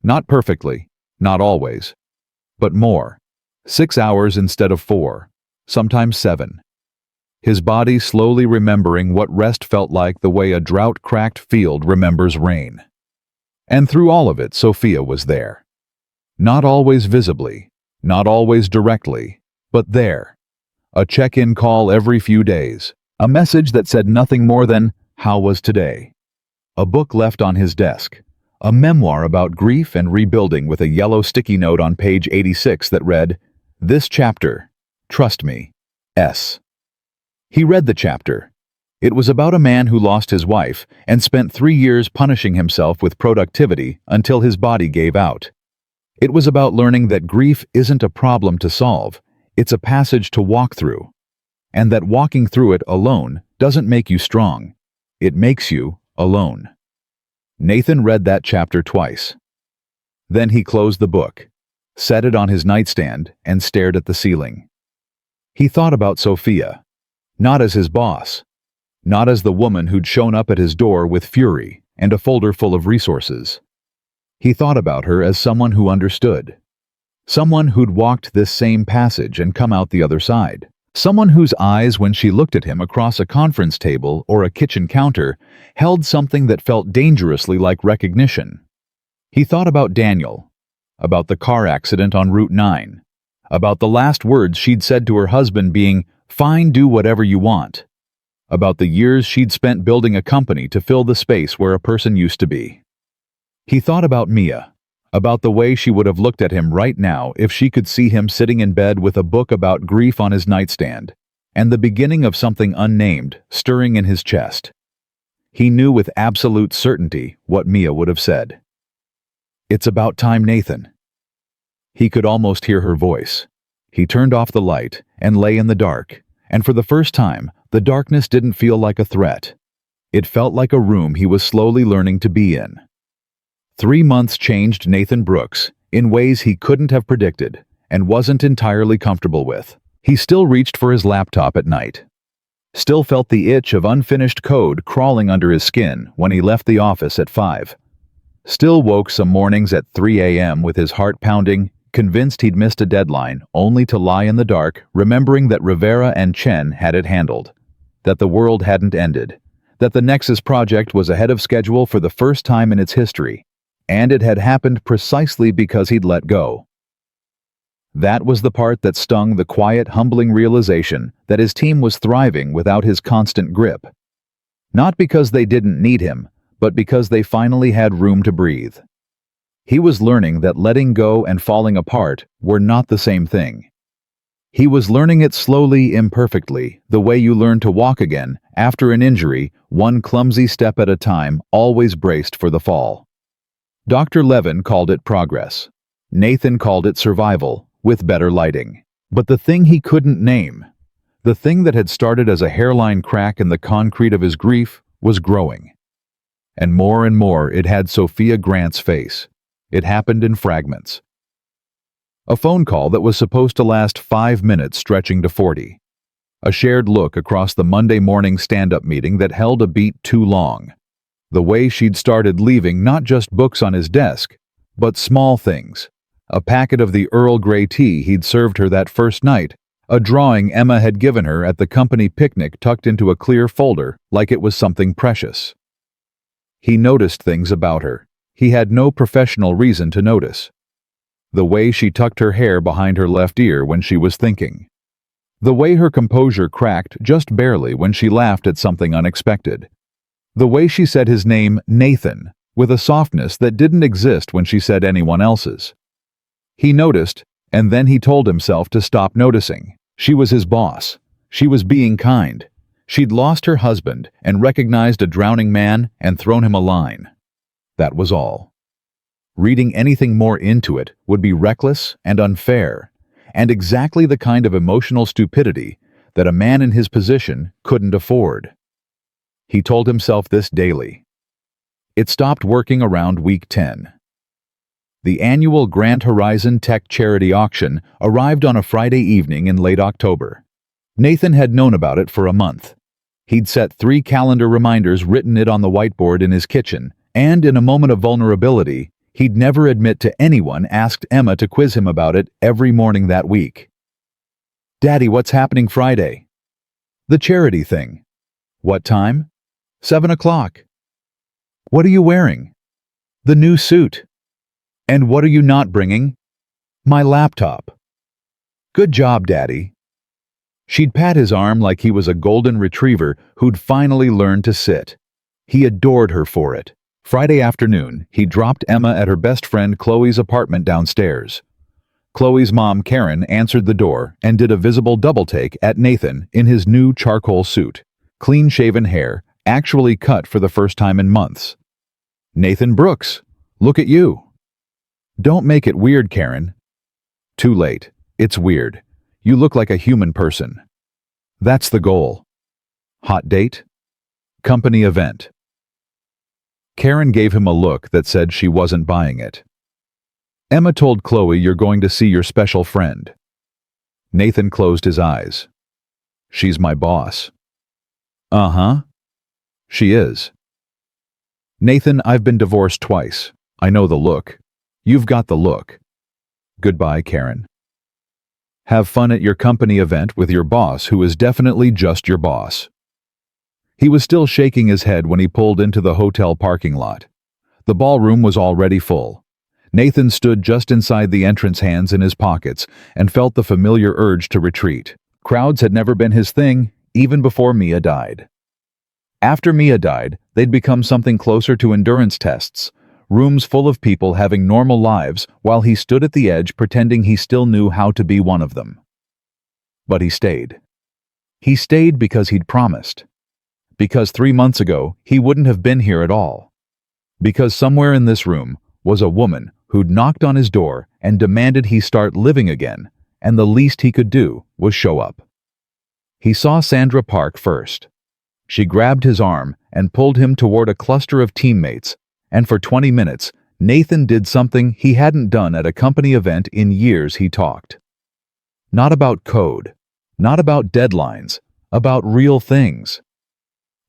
Not perfectly, not always, but more. 6 hours instead of 4, sometimes 7. His body slowly remembering what rest felt like the way a drought-cracked field remembers rain. And through all of it, Sophia was there. Not always visibly, not always directly, but there. A check-in call every few days. A message that said nothing more than, "How was today?" A book left on his desk. A memoir about grief and rebuilding with a yellow sticky note on page 86 that read, "This chapter, trust me, S." He read the chapter. It was about a man who lost his wife and spent 3 years punishing himself with productivity until his body gave out. It was about learning that grief isn't a problem to solve, it's a passage to walk through. And that walking through it alone doesn't make you strong, it makes you alone. Nathan read that chapter twice. Then he closed the book, set it on his nightstand, and stared at the ceiling. He thought about Sophia, not as his boss, not as the woman who'd shown up at his door with fury and a folder full of resources. He thought about her as someone who understood. Someone who'd walked this same passage and come out the other side. Someone whose eyes, when she looked at him across a conference table or a kitchen counter, held something that felt dangerously like recognition. He thought about Daniel, about the car accident on Route 9, about the last words she'd said to her husband being, "Fine, do whatever you want," about the years she'd spent building a company to fill the space where a person used to be. He thought about Mia, about the way she would have looked at him right now if she could see him sitting in bed with a book about grief on his nightstand, and the beginning of something unnamed stirring in his chest. He knew with absolute certainty what Mia would have said. "It's about time, Nathan." He could almost hear her voice. He turned off the light and lay in the dark, and for the first time, the darkness didn't feel like a threat. It felt like a room he was slowly learning to be in. 3 months changed Nathan Brooks in ways he couldn't have predicted and wasn't entirely comfortable with. He still reached for his laptop at night. Still felt the itch of unfinished code crawling under his skin when he left the office at 5. Still woke some mornings at 3 a.m. with his heart pounding, convinced he'd missed a deadline, only to lie in the dark, remembering that Rivera and Chen had it handled, that the world hadn't ended, that the Nexus project was ahead of schedule for the first time in its history, and it had happened precisely because he'd let go. That was the part that stung, the quiet, humbling realization that his team was thriving without his constant grip. Not because they didn't need him, but because they finally had room to breathe. He was learning that letting go and falling apart were not the same thing. He was learning it slowly, imperfectly, the way you learn to walk again after an injury, one clumsy step at a time, always braced for the fall. Dr. Levin called it progress. Nathan called it survival, with better lighting. But the thing he couldn't name, the thing that had started as a hairline crack in the concrete of his grief, was growing. And more it had Sophia Grant's face. It happened in fragments. A phone call that was supposed to last 5 minutes stretching to 40. A shared look across the Monday morning stand-up meeting that held a beat too long. The way she'd started leaving not just books on his desk, but small things. A packet of the Earl Grey tea he'd served her that first night, a drawing Emma had given her at the company picnic tucked into a clear folder like it was something precious. He noticed things about her he had no professional reason to notice. The way she tucked her hair behind her left ear when she was thinking. The way her composure cracked just barely when she laughed at something unexpected. The way she said his name, Nathan, with a softness that didn't exist when she said anyone else's. He noticed, and then he told himself to stop noticing. She was his boss. She was being kind. She'd lost her husband and recognized a drowning man and thrown him a line. That was all. Reading anything more into it would be reckless and unfair, and exactly the kind of emotional stupidity that a man in his position couldn't afford. He told himself this daily. It stopped working around week 10. The annual Grant Horizon Tech Charity Auction arrived on a Friday evening in late October. Nathan had known about it for a month. He'd set 3 calendar reminders written it on the whiteboard in his kitchen, and in a moment of vulnerability, he'd never admit to anyone asked Emma to quiz him about it every morning that week. "Daddy, what's happening Friday?" "The charity thing." "What time?" 7 o'clock. "What are you wearing?" "The new suit." "And what are you not bringing?" "My laptop." "Good job, Daddy." She'd pat his arm like he was a golden retriever who'd finally learned to sit. He adored her for it. Friday afternoon, he dropped Emma at her best friend Chloe's apartment downstairs. Chloe's mom, Karen, answered the door and did a visible double-take at Nathan in his new charcoal suit, clean-shaven hair, actually cut for the first time in months. "Nathan Brooks, look at you." "Don't make it weird, Karen." "Too late. It's weird. You look like a human person." "That's the goal." "Hot date?" "Company event." Karen gave him a look that said she wasn't buying it. "Emma told Chloe you're going to see your special friend." Nathan closed his eyes. "She's my boss." "Uh-huh. She is." "Nathan, I've been divorced twice. I know the look. You've got the look." "Goodbye, Karen." "Have fun at your company event with your boss, who is definitely just your boss." He was still shaking his head when he pulled into the hotel parking lot. The ballroom was already full. Nathan stood just inside the entrance, hands in his pockets, and felt the familiar urge to retreat. Crowds had never been his thing, even before Mia died. After Mia died, they'd become something closer to endurance tests, rooms full of people having normal lives while he stood at the edge pretending he still knew how to be one of them. But he stayed. He stayed because he'd promised. Because 3 months ago, he wouldn't have been here at all. Because somewhere in this room was a woman who'd knocked on his door and demanded he start living again, and the least he could do was show up. He saw Sandra Park first. She grabbed his arm and pulled him toward a cluster of teammates, and for 20 minutes, Nathan did something he hadn't done at a company event in years. He talked. Not about code, not about deadlines, about real things.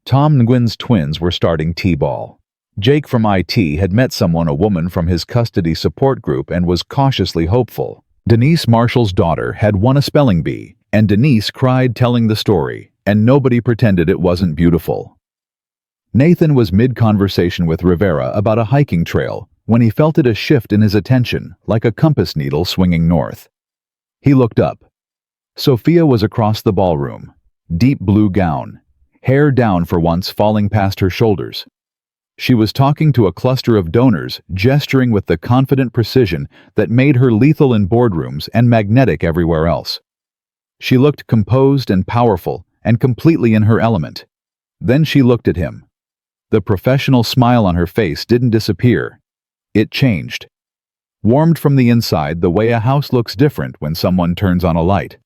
Tom Nguyen's twins were starting T-ball. Jake from IT had met a woman from his custody support group, and was cautiously hopeful. Denise Marshall's daughter had won a spelling bee, and Denise cried telling the story, and nobody pretended it wasn't beautiful. Nathan was mid-conversation with Rivera about a hiking trail when he felt it a shift in his attention, like a compass needle swinging north. He looked up. Sophia was across the ballroom, deep blue gown, hair down for once falling past her shoulders. She was talking to a cluster of donors, gesturing with the confident precision that made her lethal in boardrooms and magnetic everywhere else. She looked composed and powerful and completely in her element. Then she looked at him. The professional smile on her face didn't disappear. It changed. Warmed from the inside the way a house looks different when someone turns on a light.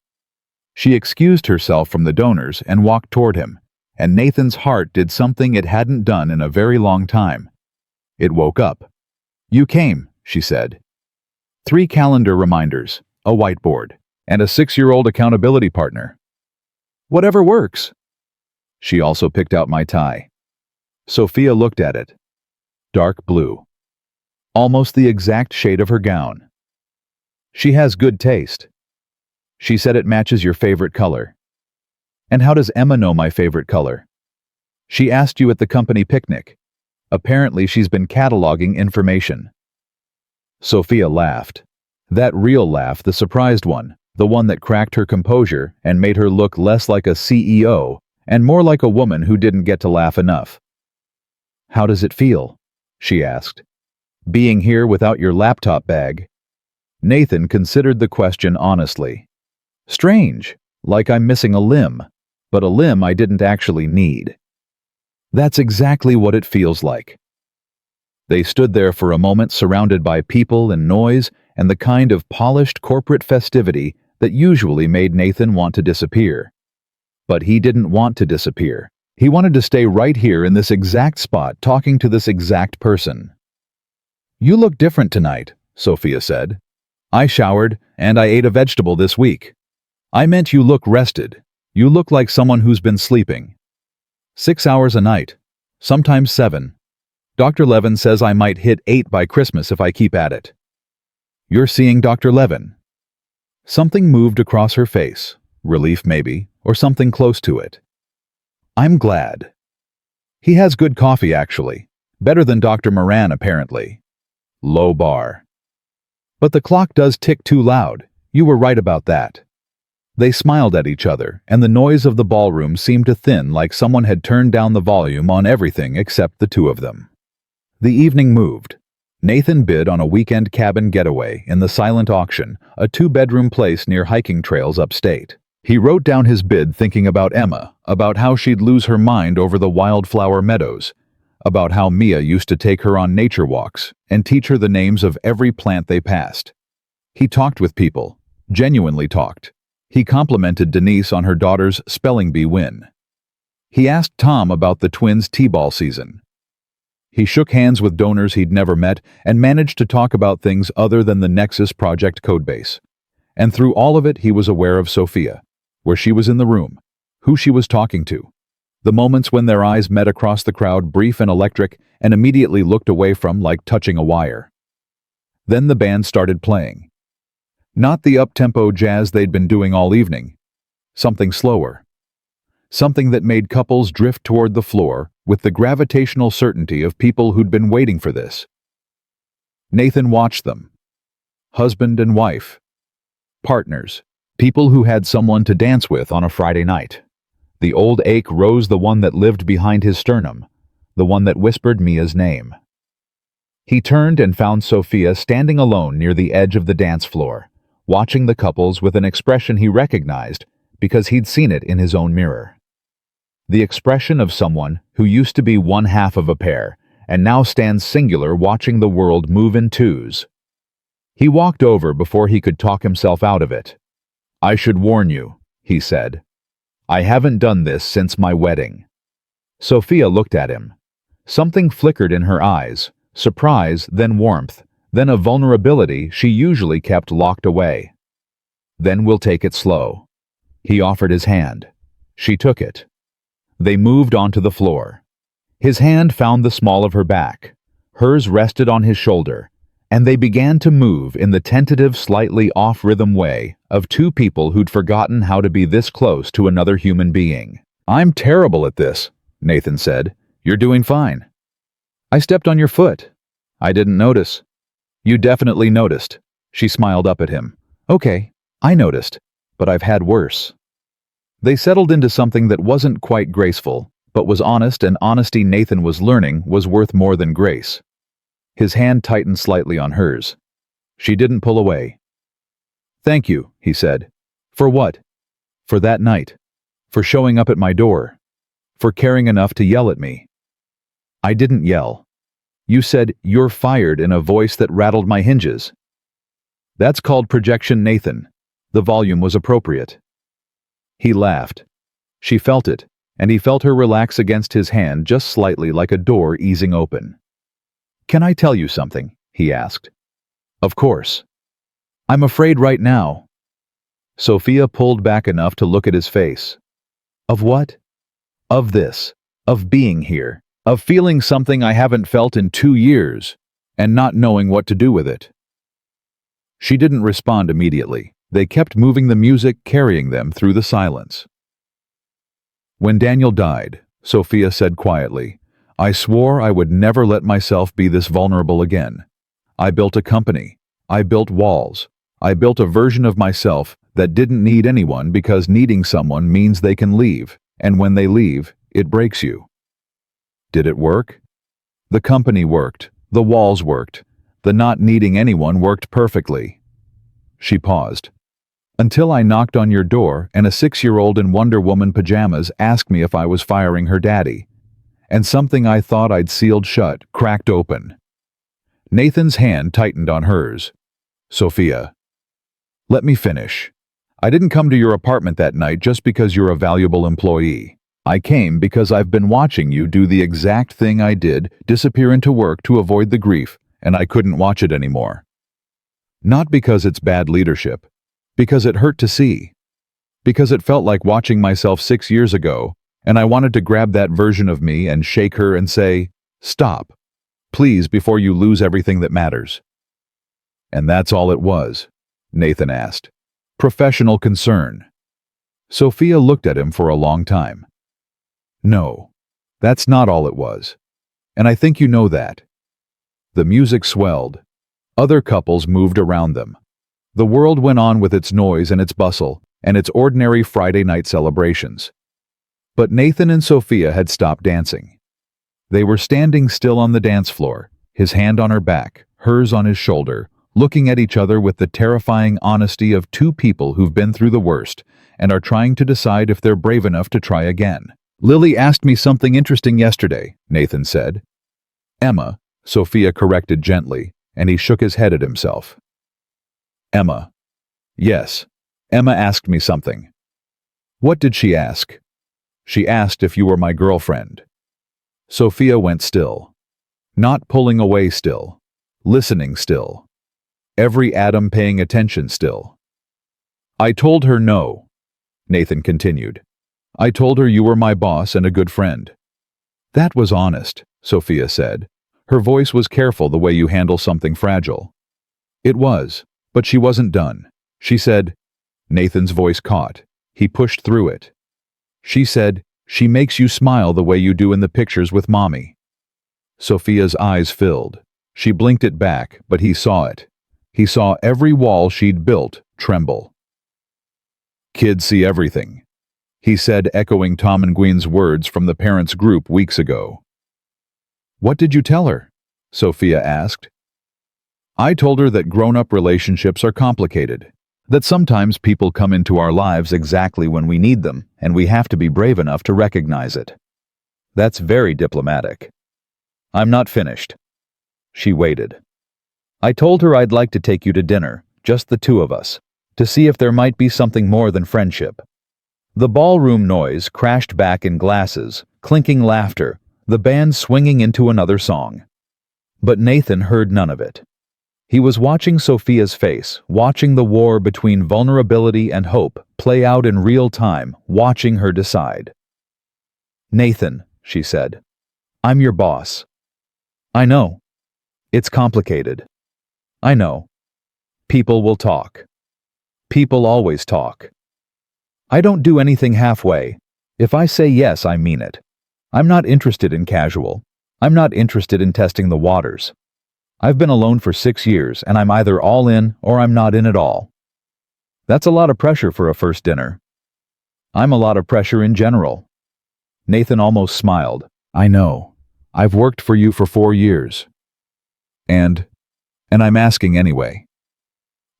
She excused herself from the donors and walked toward him, and Nathan's heart did something it hadn't done in a very long time. It woke up. "You came," she said. 3 calendar reminders, a whiteboard, and a 6-year-old accountability partner. "Whatever works." She also picked out my tie. Sophia looked at it. Dark blue. Almost the exact shade of her gown. "She has good taste." She said it matches your favorite color. "And how does Emma know my favorite color?" "She asked you at the company picnic. Apparently she's been cataloging information." Sophia laughed. That real laugh, the surprised one, the one that cracked her composure and made her look less like a CEO and more like a woman who didn't get to laugh enough. "How does it feel?" she asked. "Being here without your laptop bag?" Nathan considered the question honestly. "Strange, like I'm missing a limb. but a limb I didn't actually need. That's exactly what it feels like. They stood there for a moment surrounded by people and noise and the kind of polished corporate festivity that usually made Nathan want to disappear. But he didn't want to disappear. He wanted to stay right here in this exact spot talking to this exact person. "You look different tonight," Sophia said. "I showered, and I ate a vegetable this week." "I meant you look rested. You look like someone who's been sleeping. 6 hours a night, sometimes 7. Dr. Levin says I might hit 8 by Christmas if I keep at it." "You're seeing Dr. Levin?" Something moved across her face, relief maybe, or something close to it. "I'm glad. He has good coffee, actually. Better than Dr. Moran, apparently." Low bar. "But the clock does tick too loud. You were right about that." They smiled at each other, and the noise of the ballroom seemed to thin like someone had turned down the volume on everything except the two of them. The evening moved. Nathan bid on a weekend cabin getaway in the silent auction, a 2-bedroom place near hiking trails upstate. He wrote down his bid thinking about Emma, about how she'd lose her mind over the wildflower meadows, about how Mia used to take her on nature walks and teach her the names of every plant they passed. He talked with people, genuinely talked. He complimented Denise on her daughter's spelling bee win. He asked Tom about the twins' t-ball season. He shook hands with donors he'd never met and managed to talk about things other than the Nexus project codebase. And through all of it, he was aware of Sophia, where she was in the room, who she was talking to. The moments when their eyes met across the crowd, brief and electric, and immediately looked away from like touching a wire. Then the band started playing. Not the up-tempo jazz they'd been doing all evening. Something slower. Something that made couples drift toward the floor with the gravitational certainty of people who'd been waiting for this. Nathan watched them. Husband and wife. Partners. People who had someone to dance with on a Friday night. The old ache rose, the one that lived behind his sternum, the one that whispered Mia's name. He turned and found Sophia standing alone near the edge of the dance floor, watching the couples with an expression he recognized because he'd seen it in his own mirror. The expression of someone who used to be one half of a pair and now stands singular, watching the world move in twos. He walked over before he could talk himself out of it. "I should warn you," he said. "I haven't done this since my wedding." Sophia looked at him. Something flickered in her eyes, surprise, then warmth, then a vulnerability she usually kept locked away. "Then we'll take it slow." He offered his hand. She took it. They moved onto the floor. His hand found the small of her back. Hers rested on his shoulder, and they began to move in the tentative, slightly off-rhythm way of two people who'd forgotten how to be this close to another human being. "I'm terrible at this," Nathan said. "You're doing fine." "I stepped on your foot." "I didn't notice." "You definitely noticed." She smiled up at him. "Okay, I noticed, but I've had worse." They settled into something that wasn't quite graceful, but was honest, and honesty, Nathan was learning, was worth more than grace. His hand tightened slightly on hers. She didn't pull away. "Thank you," he said. "For what?" "For that night. For showing up at my door. For caring enough to yell at me." "I didn't yell. You said, 'You're fired,' in a voice that rattled my hinges." "That's called projection, Nathan." The volume was appropriate. He laughed. She felt it, and he felt her relax against his hand just slightly, like a door easing open. "Can I tell you something?" he asked. "Of course." "I'm afraid right now." Sophia pulled back enough to look at his face. "Of what?" "Of this. Of being here. Of feeling something I haven't felt in 2 years, and not knowing what to do with it." She didn't respond immediately. They kept moving, the music carrying them through the silence. "When Daniel died," Sophia said quietly, "I swore I would never let myself be this vulnerable again. I built a company. I built walls. I built a version of myself that didn't need anyone, because needing someone means they can leave, and when they leave, it breaks you." Did it work? The company worked. The walls worked. The not needing anyone worked perfectly. She paused. Until I knocked on your door and a 6-year-old in Wonder Woman pajamas asked me if I was firing her daddy. And something I thought I'd sealed shut cracked open. Nathan's hand tightened on hers. Sophia. Let me finish. I didn't come to your apartment that night just because you're a valuable employee. I came because I've been watching you do the exact thing I did, disappear into work to avoid the grief, and I couldn't watch it anymore. Not because it's bad leadership. Because it hurt to see. Because it felt like watching myself 6 years ago, and I wanted to grab that version of me and shake her and say, "Stop. Please, before you lose everything that matters." And that's all it was, Nathan asked. Professional concern. Sophia looked at him for a long time. No, that's not all it was. And I think you know that. The music swelled. Other couples moved around them. The world went on with its noise and its bustle, and its ordinary Friday night celebrations. But Nathan and Sophia had stopped dancing. They were standing still on the dance floor, his hand on her back, hers on his shoulder, looking at each other with the terrifying honesty of two people who've been through the worst and are trying to decide if they're brave enough to try again. Lily asked me something interesting yesterday, Nathan said. Emma, Sophia corrected gently, and he shook his head at himself. Emma. Yes, Emma asked me something. What did she ask? She asked if you were my girlfriend. Sophia went still. Not pulling away still. Listening still. Every atom paying attention still. I told her no, Nathan continued. I told her you were my boss and a good friend. That was honest, Sophia said. Her voice was careful the way you handle something fragile. It was, but she wasn't done. She said, Nathan's voice caught. He pushed through it. She said, she makes you smile the way you do in the pictures with Mommy. Sophia's eyes filled. She blinked it back, but he saw it. He saw every wall she'd built tremble. Kids see everything, he said, echoing Tom and Gwyn's words from the parents' group weeks ago. What did you tell her? Sophia asked. I told her that grown-up relationships are complicated, that sometimes people come into our lives exactly when we need them, and we have to be brave enough to recognize it. That's very diplomatic. I'm not finished. She waited. I told her I'd like to take you to dinner, just the two of us, to see if there might be something more than friendship. The ballroom noise crashed back in glasses, clinking laughter, the band swinging into another song. But Nathan heard none of it. He was watching Sophia's face, watching the war between vulnerability and hope play out in real time, watching her decide. Nathan, she said, I'm your boss. I know. It's complicated. I know. People will talk. People always talk. I don't do anything halfway. If I say yes, I mean it. I'm not interested in casual. I'm not interested in testing the waters. I've been alone for 6 years, and I'm either all in or I'm not in at all. That's a lot of pressure for a first dinner. I'm a lot of pressure in general. Nathan almost smiled. I know. I've worked for you for 4 years. And I'm asking anyway.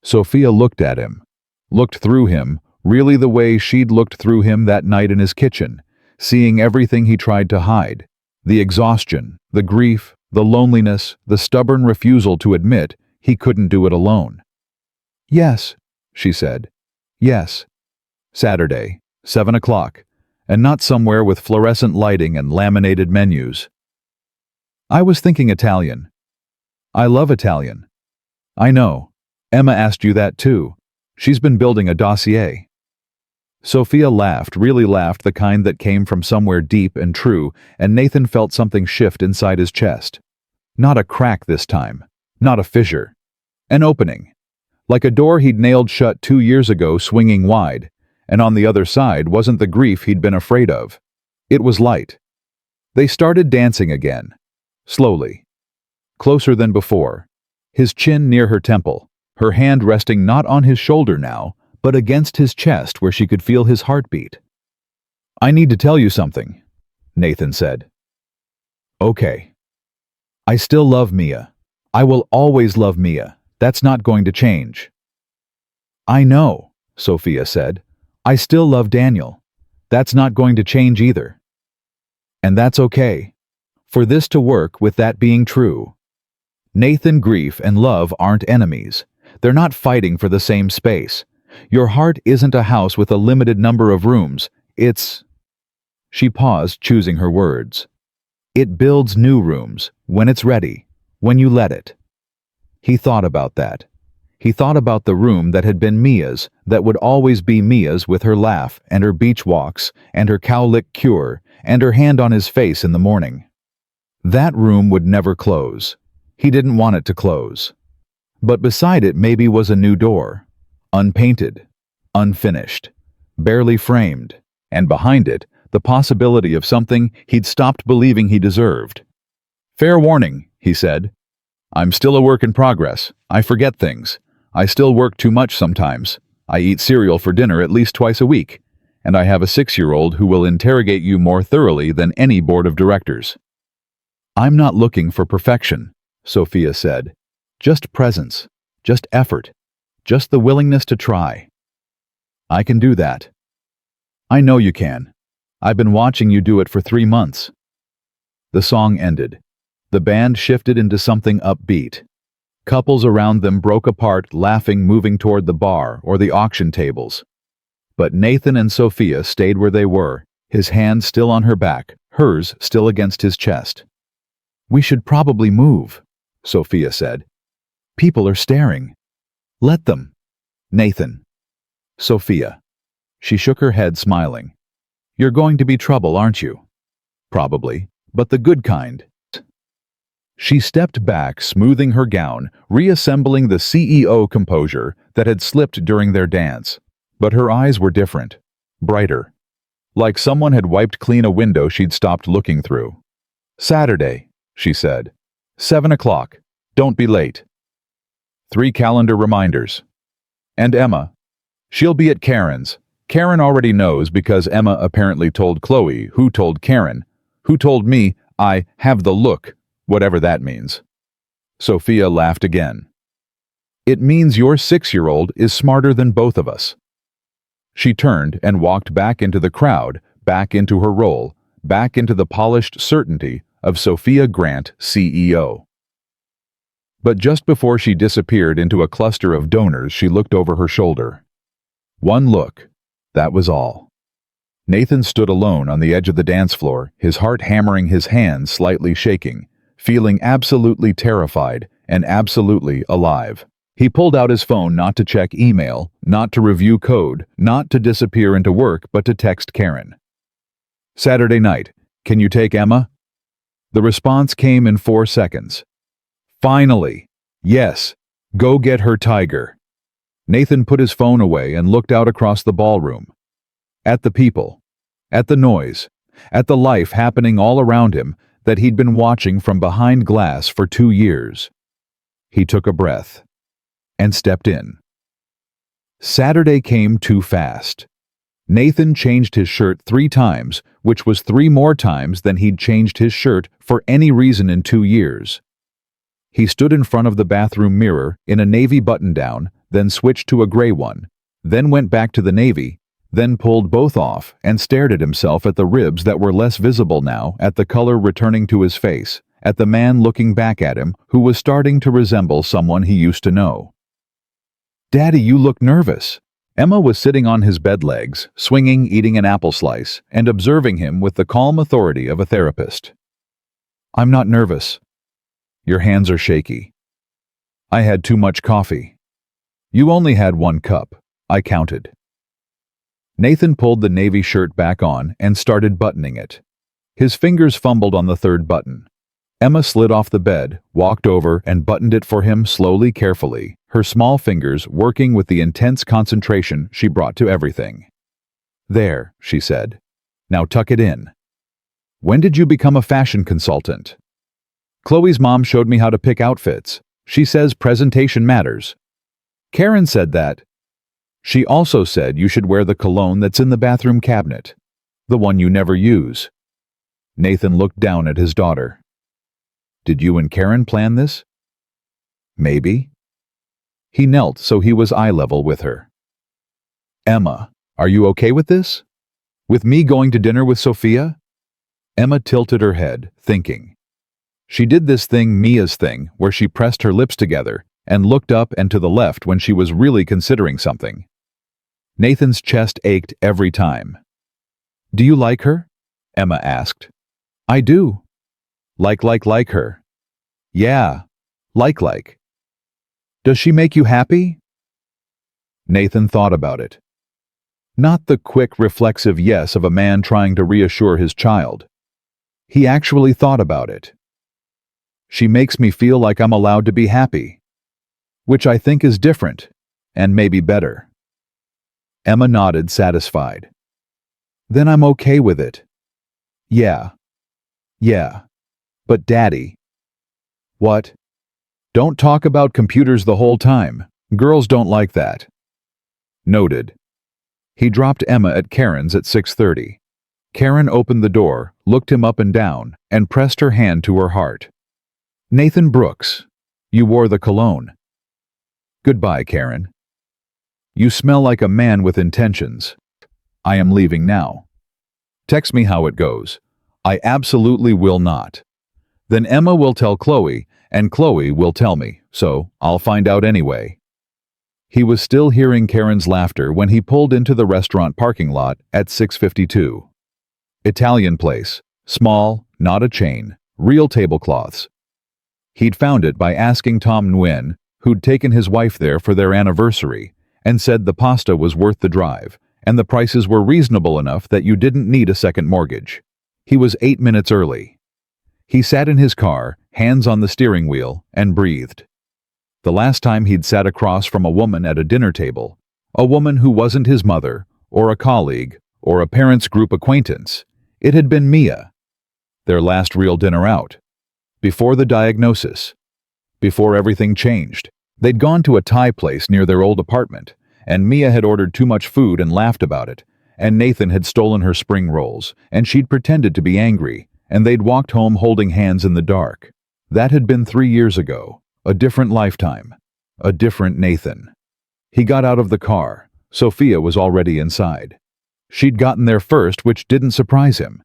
Sophia looked at him, looked through him, really the way she'd looked through him that night in his kitchen, seeing everything he tried to hide, the exhaustion, the grief, the loneliness, the stubborn refusal to admit he couldn't do it alone. Yes, she said. Yes. Saturday, 7 o'clock, and not somewhere with fluorescent lighting and laminated menus. I was thinking Italian. I love Italian. I know. Emma asked you that too. She's been building a dossier. Sophia laughed, really laughed, the kind that came from somewhere deep and true, and Nathan felt something shift inside his chest. Not a crack this time. Not a fissure. An opening. Like a door he'd nailed shut 2 years ago swinging wide, and on the other side wasn't the grief he'd been afraid of. It was light. They started dancing again. Slowly. Closer than before. His chin near her temple, her hand resting not on his shoulder now, but against his chest where she could feel his heartbeat. I need to tell you something, Nathan said. Okay. I still love Mia. I will always love Mia. That's not going to change. I know, Sophia said. "I still love Daniel. That's not going to change either. And that's okay. For this to work with that being true. Nathan, grief and love aren't enemies. They're not fighting for the same space. Your heart isn't a house with a limited number of rooms. It's—" She paused, choosing her words. "It builds new rooms, when it's ready, when you let it." He thought about that. He thought about the room that had been Mia's, that would always be Mia's, with her laugh and her beach walks and her cowlick cure and her hand on his face in the morning. That room would never close. He didn't want it to close. But beside it maybe was a new door, unpainted, unfinished, barely framed, and behind it, the possibility of something he'd stopped believing he deserved. "Fair warning," he said. "I'm still a work in progress. I forget things. I still work too much sometimes. I eat cereal for dinner at least twice a week. And I have a 6-year-old who will interrogate you more thoroughly than any board of directors." "I'm not looking for perfection," Sophia said. "Just presence, just effort, just the willingness to try." "I can do that." "I know you can. I've been watching you do it for 3 months." The song ended. The band shifted into something upbeat. Couples around them broke apart, laughing, moving toward the bar or the auction tables. But Nathan and Sophia stayed where they were, his hand still on her back, hers still against his chest. "We should probably move," Sophia said. "People are staring." "Let them." "Nathan." "Sophia." She shook her head, smiling. "You're going to be trouble, aren't you?" "Probably, but the good kind." She stepped back, smoothing her gown, reassembling the CEO composure that had slipped during their dance. But her eyes were different, brighter. Like someone had wiped clean a window she'd stopped looking through. "Saturday," she said. 7 o'clock. Don't be late. 3 calendar reminders. And Emma. She'll be at Karen's. Karen already knows because Emma apparently told Chloe, who told Karen, who told me I have the look, whatever that means. Sophia laughed again. "It means your 6-year-old is smarter than both of us." She turned and walked back into the crowd, back into her role, back into the polished certainty of Sophia Grant, CEO. But just before she disappeared into a cluster of donors, she looked over her shoulder. One look, that was all. Nathan stood alone on the edge of the dance floor, his heart hammering, his hands slightly shaking, feeling absolutely terrified and absolutely alive. He pulled out his phone not to check email, not to review code, not to disappear into work, but to text Karen. "Saturday night, can you take Emma?" The response came in 4 seconds. "Finally! Yes! Go get her, Tiger!" Nathan put his phone away and looked out across the ballroom. At the people, at the noise, at the life happening all around him that he'd been watching from behind glass for 2 years. He took a breath and stepped in. Saturday came too fast. Nathan changed his shirt 3 times, which was 3 more times than he'd changed his shirt for any reason in 2 years. He stood in front of the bathroom mirror in a navy button-down, then switched to a gray one, then went back to the navy, then pulled both off and stared at himself, at the ribs that were less visible now, at the color returning to his face, at the man looking back at him who was starting to resemble someone he used to know. "Daddy, you look nervous." Emma was sitting on his bed legs, swinging, eating an apple slice, and observing him with the calm authority of a therapist. "I'm not nervous." "Your hands are shaky." "I had too much coffee." "You only had 1 cup. I counted." Nathan pulled the navy shirt back on and started buttoning it. His fingers fumbled on the 3rd button. Emma slid off the bed, walked over, and buttoned it for him slowly, carefully, her small fingers working with the intense concentration she brought to everything. "There," she said. "Now tuck it in." "When did you become a fashion consultant?" "Chloe's mom showed me how to pick outfits. She says presentation matters." "Karen said that." "She also said you should wear the cologne that's in the bathroom cabinet, the one you never use." Nathan looked down at his daughter. "Did you and Karen plan this?" "Maybe." He knelt so he was eye level with her. Emma, are you okay with this? With me going to dinner with Sophia? Emma tilted her head, thinking. She did this thing, Mia's thing, where she pressed her lips together and looked up and to the left when she was really considering something. Nathan's chest ached every time. Do you like her? Emma asked. I do. Like her. Yeah. Like. Does she make you happy? Nathan thought about it. Not the quick, reflexive yes of a man trying to reassure his child. He actually thought about it. She makes me feel like I'm allowed to be happy, which I think is different, and maybe better. Emma nodded, satisfied. Then I'm okay with it. Yeah. But Daddy. What? Don't talk about computers the whole time. Girls don't like that. Noted. He dropped Emma at Karen's at 6:30. Karen opened the door, looked him up and down, and pressed her hand to her heart. Nathan Brooks, you wore the cologne. Goodbye, Karen. You smell like a man with intentions. I am leaving now. Text me how it goes. I absolutely will not. Then Emma will tell Chloe, and Chloe will tell me, so I'll find out anyway. He was still hearing Karen's laughter when he pulled into the restaurant parking lot at 6:52. Italian place, small, not a chain, real tablecloths. He'd found it by asking Tom Nguyen, who'd taken his wife there for their anniversary, and said the pasta was worth the drive, and the prices were reasonable enough that you didn't need a second mortgage. He was 8 minutes early. He sat in his car, hands on the steering wheel, and breathed. The last time he'd sat across from a woman at a dinner table, a woman who wasn't his mother, or a colleague, or a parents' group acquaintance, it had been Mia. Their last real dinner out. Before the diagnosis. Before everything changed. They'd gone to a Thai place near their old apartment, and Mia had ordered too much food and laughed about it, and Nathan had stolen her spring rolls, and she'd pretended to be angry, and they'd walked home holding hands in the dark. That had been 3 years ago. A different lifetime. A different Nathan. He got out of the car. Sophia was already inside. She'd gotten there first, which didn't surprise him.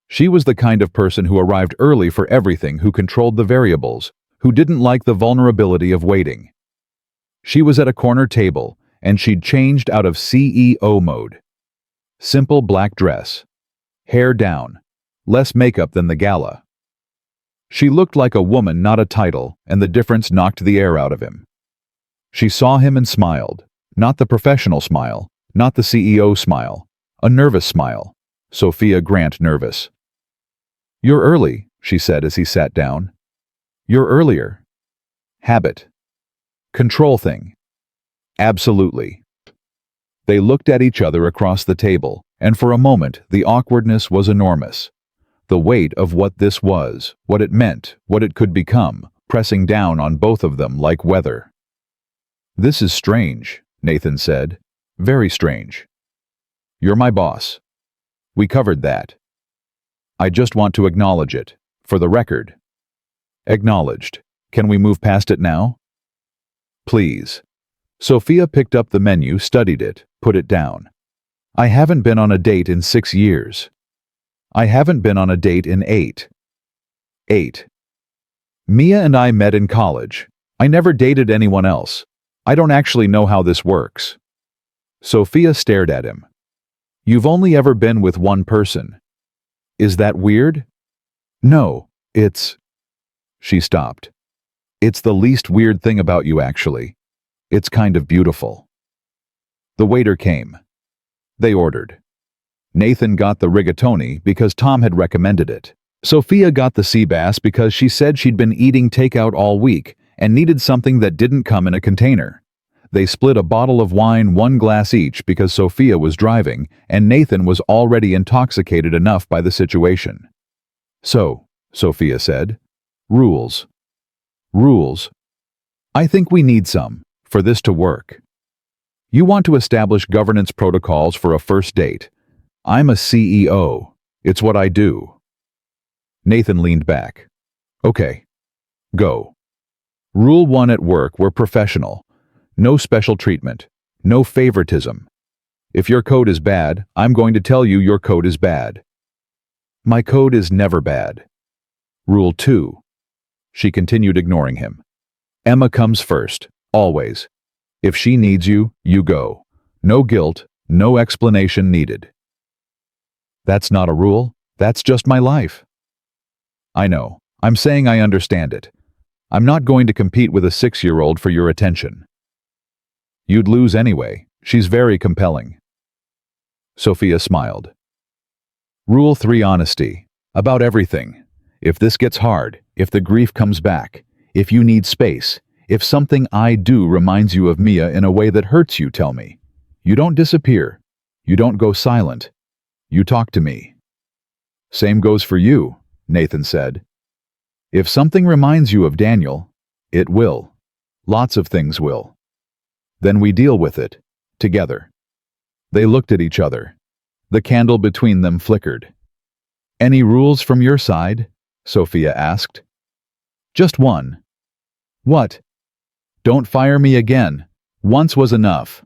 She was the kind of person who arrived early for everything, who controlled the variables, who didn't like the vulnerability of waiting. She was at a corner table, and she'd changed out of CEO mode. Simple black dress. Hair down. Less makeup than the gala. She looked like a woman, not a title, and the difference knocked the air out of him. She saw him and smiled. Not the professional smile, not the CEO smile. A nervous smile. Sophia Grant nervous. You're early, she said as he sat down. You're earlier. Habit. Control thing. Absolutely. They looked at each other across the table, and for a moment the awkwardness was enormous. The weight of what this was, what it meant, what it could become, pressing down on both of them like weather. This is strange, Nathan said. Very strange. You're my boss. We covered that. I just want to acknowledge it, for the record. Acknowledged. Can we move past it now? Please. Sophia picked up the menu, studied it, put it down. I haven't been on a date in 6 years. I haven't been on a date in 8. 8. Mia and I met in college. I never dated anyone else. I don't actually know how this works. Sophia stared at him. You've only ever been with one person. Is that weird? No, it's... She stopped. It's the least weird thing about you, actually. It's kind of beautiful. The waiter came. They ordered. Nathan got the rigatoni because Tom had recommended it. Sophia got the sea bass because she said she'd been eating takeout all week and needed something that didn't come in a container. They split a bottle of wine, 1 glass each, because Sophia was driving and Nathan was already intoxicated enough by the situation. So, Sophia said, rules. Rules. I think we need some, for this to work. You want to establish governance protocols for a first date. I'm a CEO. It's what I do. Nathan leaned back. Okay. Go. Rule 1 at work, we're professional. No special treatment. No favoritism. If your code is bad, I'm going to tell you your code is bad. My code is never bad. Rule 2. She continued ignoring him. Emma comes first, always. If she needs you, you go. No guilt, no explanation needed. That's not a rule, that's just my life. I know, I'm saying I understand it. I'm not going to compete with a 6-year-old for your attention. You'd lose anyway, she's very compelling. Sophia smiled. Rule 3: honesty. About everything. If this gets hard, if the grief comes back, if you need space, if something I do reminds you of Mia in a way that hurts you, tell me. You don't disappear. You don't go silent. You talk to me. Same goes for you, Nathan said. If something reminds you of Daniel, it will. Lots of things will. Then we deal with it, together. They looked at each other. The candle between them flickered. Any rules from your side? Sophia asked. Just one. What? Don't fire me again. Once was enough.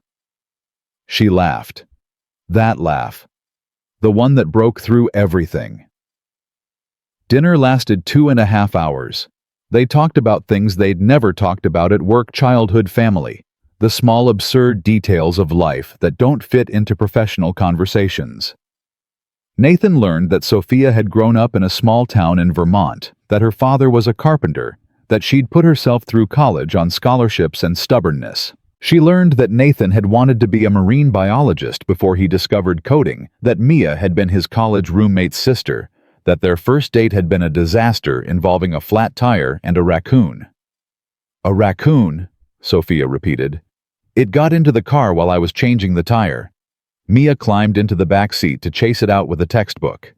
She laughed. That laugh. The one that broke through everything. Dinner lasted 2.5 hours. They talked about things they'd never talked about at work: childhood, family, the small absurd details of life that don't fit into professional conversations. Nathan learned that Sophia had grown up in a small town in Vermont, that her father was a carpenter, that she'd put herself through college on scholarships and stubbornness. She learned that Nathan had wanted to be a marine biologist before he discovered coding, that Mia had been his college roommate's sister, that their first date had been a disaster involving a flat tire and a raccoon. A raccoon, Sophia repeated. It got into the car while I was changing the tire. Mia climbed into the back seat to chase it out with a textbook.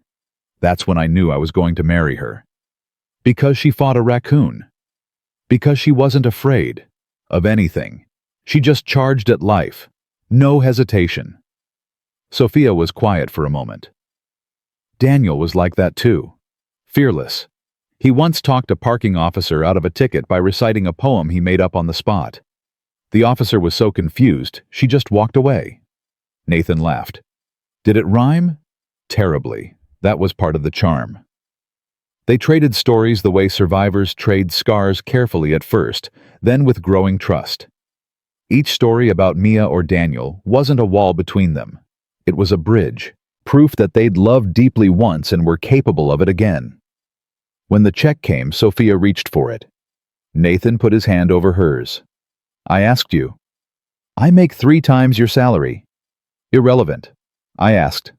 That's when I knew I was going to marry her. Because she fought a raccoon. Because she wasn't afraid of anything. She just charged at life. No hesitation. Sophia was quiet for a moment. Daniel was like that too. Fearless. He once talked a parking officer out of a ticket by reciting a poem he made up on the spot. The officer was so confused, she just walked away. Nathan laughed. Did it rhyme? Terribly. That was part of the charm. They traded stories the way survivors trade scars, carefully at first, then with growing trust. Each story about Mia or Daniel wasn't a wall between them. It was a bridge, proof that they'd loved deeply once and were capable of it again. When the check came, Sophia reached for it. Nathan put his hand over hers. I asked you. I make 3 times your salary. Irrelevant. I asked.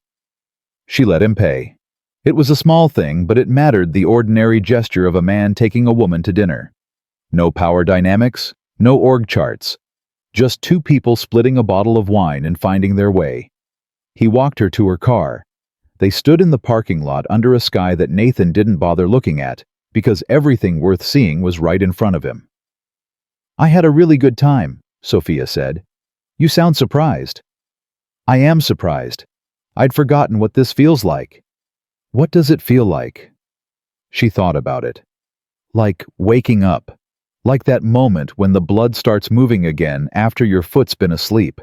She let him pay. It was a small thing, but it mattered, the ordinary gesture of a man taking a woman to dinner. No power dynamics, no org charts. Just 2 people splitting a bottle of wine and finding their way. He walked her to her car. They stood in the parking lot under a sky that Nathan didn't bother looking at, because everything worth seeing was right in front of him. I had a really good time, Sophia said. You sound surprised. I am surprised. I'd forgotten what this feels like. What does it feel like? She thought about it. Like waking up. Like that moment when the blood starts moving again after your foot's been asleep.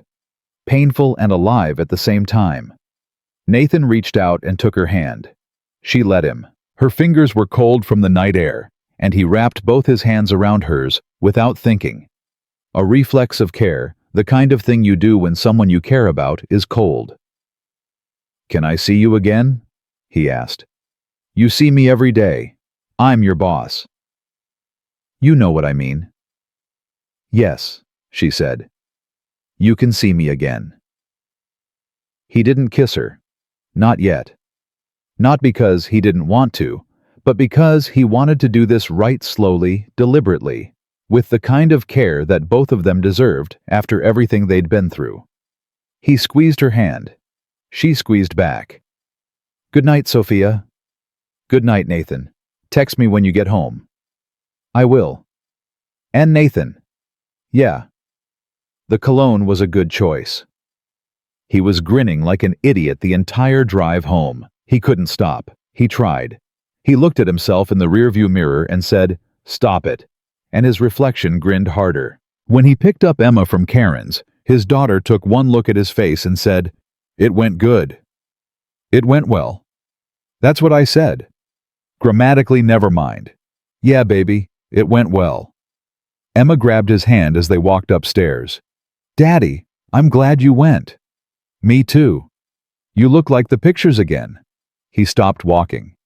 Painful and alive at the same time. Nathan reached out and took her hand. She let him. Her fingers were cold from the night air, and he wrapped both his hands around hers without thinking. A reflex of care, the kind of thing you do when someone you care about is cold. Can I see you again? He asked. You see me every day. I'm your boss. You know what I mean. Yes, she said. You can see me again. He didn't kiss her. Not yet. Not because he didn't want to, but because he wanted to do this right, slowly, deliberately, with the kind of care that both of them deserved after everything they'd been through. He squeezed her hand. She squeezed back. Good night, Sophia. Good night, Nathan. Text me when you get home. I will. And Nathan. Yeah. The cologne was a good choice. He was grinning like an idiot the entire drive home. He couldn't stop. He tried. He looked at himself in the rearview mirror and said, "Stop it." And his reflection grinned harder. When he picked up Emma from Karen's, his daughter took one look at his face and said, It went good. It went well. That's what I said. Grammatically, never mind. Yeah, baby, it went well. Emma grabbed his hand as they walked upstairs. Daddy, I'm glad you went. Me too. You look like the pictures again. He stopped walking.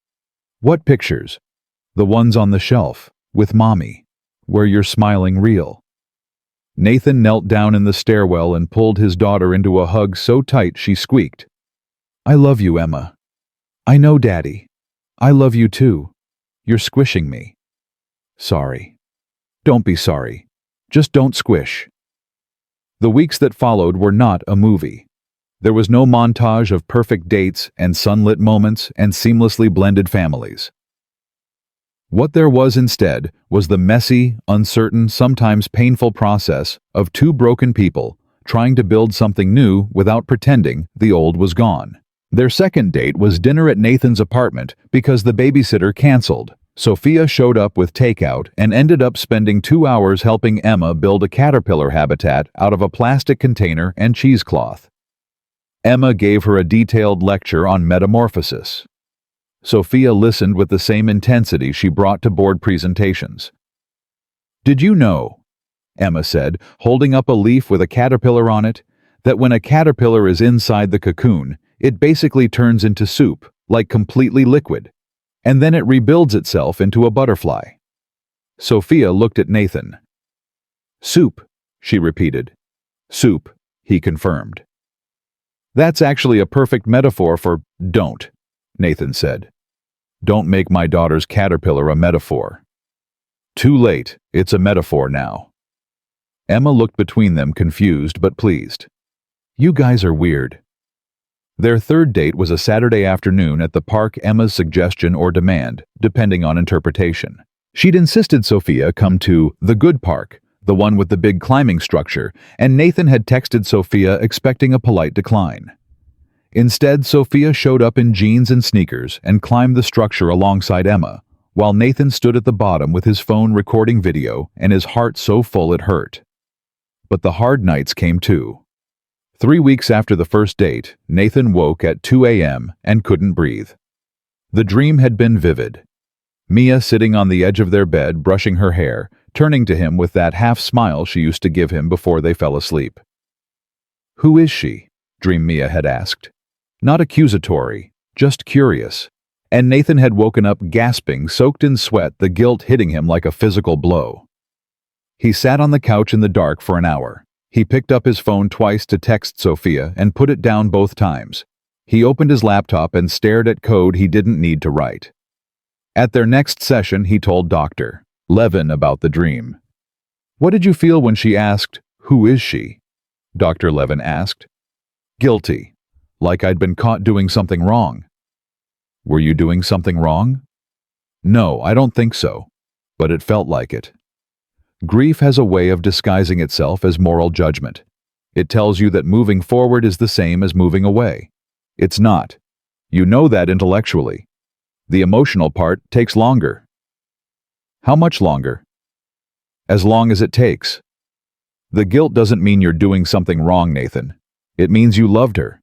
What pictures? The ones on the shelf, with Mommy, where you're smiling real. Nathan knelt down in the stairwell and pulled his daughter into a hug so tight she squeaked. I love you, Emma. I know, Daddy. I love you too. You're squishing me. Sorry. Don't be sorry. Just don't squish. The weeks that followed were not a movie. There was no montage of perfect dates and sunlit moments and seamlessly blended families. What there was instead was the messy, uncertain, sometimes painful process of two broken people trying to build something new without pretending the old was gone. Their second date was dinner at Nathan's apartment because the babysitter canceled. Sophia showed up with takeout and ended up spending 2 hours helping Emma build a caterpillar habitat out of a plastic container and cheesecloth. Emma gave her a detailed lecture on metamorphosis. Sophia listened with the same intensity she brought to board presentations. Did you know, Emma said, holding up a leaf with a caterpillar on it, that when a caterpillar is inside the cocoon, it basically turns into soup, like completely liquid, and then it rebuilds itself into a butterfly. Sophia looked at Nathan. Soup, she repeated. Soup, he confirmed. That's actually a perfect metaphor for don't, Nathan said. Don't make my daughter's caterpillar a metaphor. Too late, it's a metaphor now. Emma looked between them, confused but pleased. You guys are weird. Their third date was a Saturday afternoon at the park, Emma's suggestion or demand, depending on interpretation. She'd insisted Sophia come to the good park, the one with the big climbing structure, and Nathan had texted Sophia expecting a polite decline. Instead, Sophia showed up in jeans and sneakers and climbed the structure alongside Emma, while Nathan stood at the bottom with his phone recording video and his heart so full it hurt. But the hard nights came too. 3 weeks after the first date, Nathan woke at 2 a.m. and couldn't breathe. The dream had been vivid. Mia sitting on the edge of their bed, brushing her hair, turning to him with that half smile she used to give him before they fell asleep. Who is she? Dream Mia had asked. Not accusatory, just curious. And Nathan had woken up gasping, soaked in sweat, the guilt hitting him like a physical blow. He sat on the couch in the dark for an hour. He picked up his phone twice to text Sophia and put it down both times. He opened his laptop and stared at code he didn't need to write. At their next session, he told Dr. Levin about the dream. What did you feel when she asked, "Who is she?" Dr. Levin asked. Guilty. Like I'd been caught doing something wrong. Were you doing something wrong? No, I don't think so. But it felt like it. Grief has a way of disguising itself as moral judgment. It tells you that moving forward is the same as moving away. It's not. You know that intellectually. The emotional part takes longer. How much longer? As long as it takes. The guilt doesn't mean you're doing something wrong, Nathan. It means you loved her.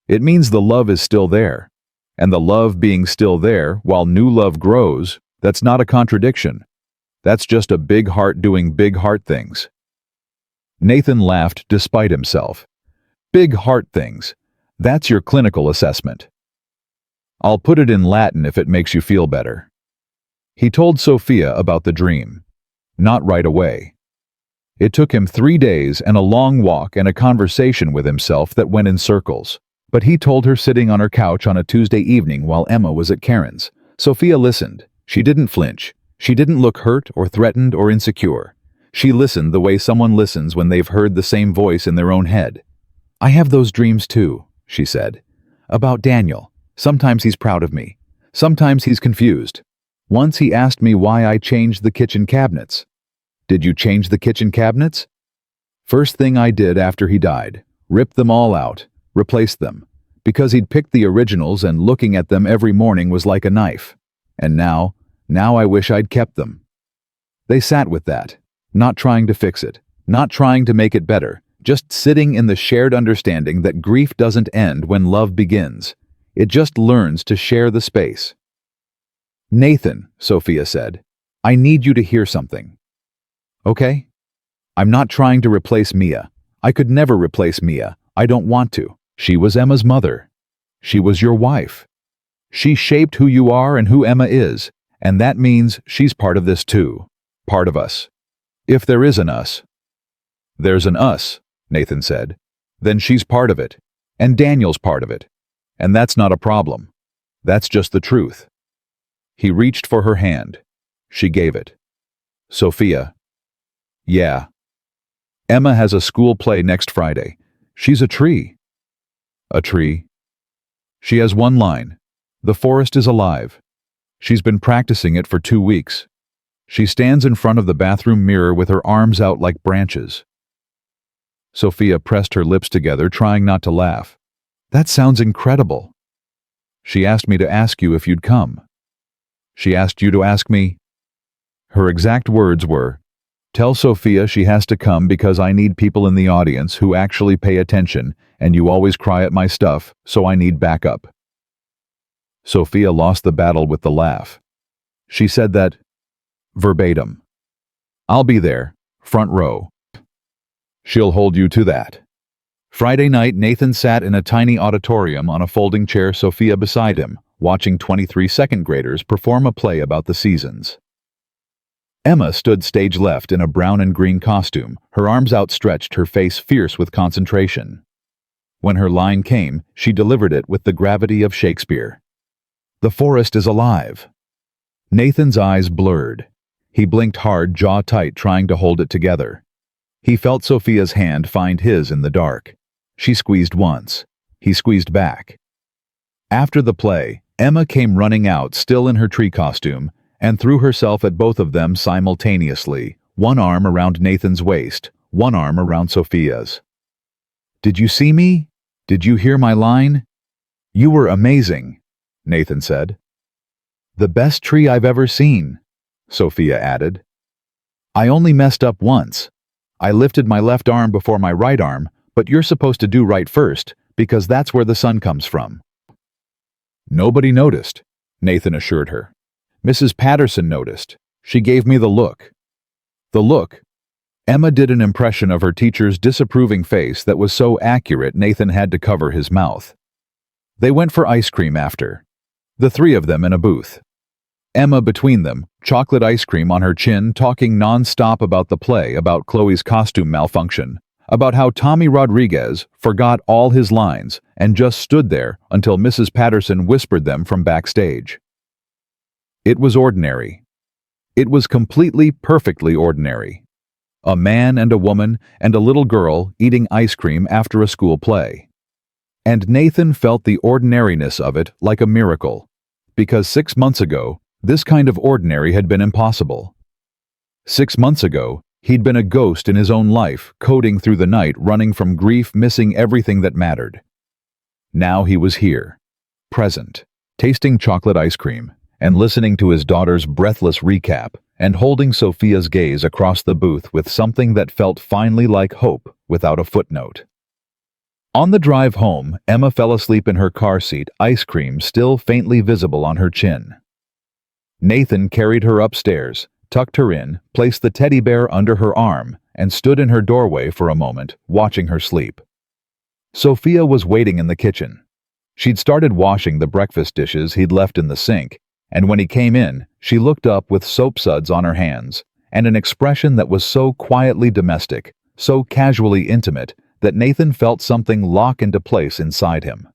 It means the love is still there. And the love being still there while new love grows, that's not a contradiction. That's just a big heart doing big heart things. Nathan laughed despite himself. Big heart things. That's your clinical assessment. I'll put it in Latin if it makes you feel better. He told Sophia about the dream. Not right away. It took him 3 days and a long walk and a conversation with himself that went in circles. But he told her sitting on her couch on a Tuesday evening while Emma was at Karen's. Sophia listened. She didn't flinch. She didn't look hurt or threatened or insecure. She listened the way someone listens when they've heard the same voice in their own head. I have those dreams too, she said. About Daniel. Sometimes he's proud of me. Sometimes he's confused. Once he asked me why I changed the kitchen cabinets. Did you change the kitchen cabinets? First thing I did after he died. Ripped them all out. Replaced them. Because he'd picked the originals and looking at them every morning was like a knife. And now I wish I'd kept them. They sat with that. Not trying to fix it. Not trying to make it better. just sitting in the shared understanding that grief doesn't end when love begins. It just learns to share the space. "Nathan," Sophia said, "I need you to hear something." "Okay?" "I'm not trying to replace Mia. I could never replace Mia. I don't want to. She was Emma's mother. She was your wife. She shaped who you are and who Emma is, and that means she's part of this too. Part of us. If there is an us." "There's an us," Nathan said. "Then she's part of it. And Daniel's part of it. And that's not a problem. That's just the truth." He reached for her hand. She gave it. "Sophia." "Yeah." "Emma has a school play next Friday. She's a tree." "A tree?" "She has one line. The forest is alive. She's been practicing it for 2 weeks. She stands in front of the bathroom mirror with her arms out like branches." Sophia pressed her lips together, trying not to laugh. "That sounds incredible." "She asked me to ask you if you'd come." "She asked you to ask me?" Her exact words were, "Tell Sophia she has to come because I need people in the audience who actually pay attention, and you always cry at my stuff, so I need backup." Sophia lost the battle with the laugh. She said that, verbatim. "I'll be there, front row." "She'll hold you to that." Friday night, Nathan sat in a tiny auditorium on a folding chair, Sophia beside him, watching 23 second graders perform a play about the seasons. Emma stood stage left in a brown and green costume, her arms outstretched, her face fierce with concentration. When her line came, she delivered it with the gravity of Shakespeare. "The forest is alive." Nathan's eyes blurred. He blinked hard, jaw tight, trying to hold it together. He felt Sophia's hand find his in the dark. She squeezed once. He squeezed back. After the play, Emma came running out, still in her tree costume, and threw herself at both of them simultaneously, one arm around Nathan's waist, one arm around Sophia's. "Did you see me? Did you hear my line? You were amazing," Nathan said. "The best tree I've ever seen," Sophia added. "I only messed up once. I lifted my left arm before my right arm, but you're supposed to do right first, because that's where the sun comes from." "Nobody noticed," Nathan assured her. "Mrs. Patterson noticed. She gave me the look." "The look?" Emma did an impression of her teacher's disapproving face that was so accurate Nathan had to cover his mouth. They went for ice cream after. The three of them in a booth. Emma between them, chocolate ice cream on her chin, talking non-stop about the play, about Chloe's costume malfunction, about how Tommy Rodriguez forgot all his lines and just stood there until Mrs. Patterson whispered them from backstage. It was ordinary. It was completely, perfectly ordinary. A man and a woman and a little girl eating ice cream after a school play. And Nathan felt the ordinariness of it like a miracle, because 6 months ago, this kind of ordinary had been impossible. 6 months ago, he'd been a ghost in his own life, coding through the night, running from grief, missing everything that mattered. Now he was here, present, tasting chocolate ice cream, and listening to his daughter's breathless recap, and holding Sophia's gaze across the booth with something that felt finally like hope without a footnote. On the drive home, Emma fell asleep in her car seat, ice cream still faintly visible on her chin. Nathan carried her upstairs, tucked her in, placed the teddy bear under her arm, and stood in her doorway for a moment, watching her sleep. Sophia was waiting in the kitchen. She'd started washing the breakfast dishes he'd left in the sink, and when he came in, she looked up with soap suds on her hands, and an expression that was so quietly domestic, so casually intimate, that Nathan felt something lock into place inside him.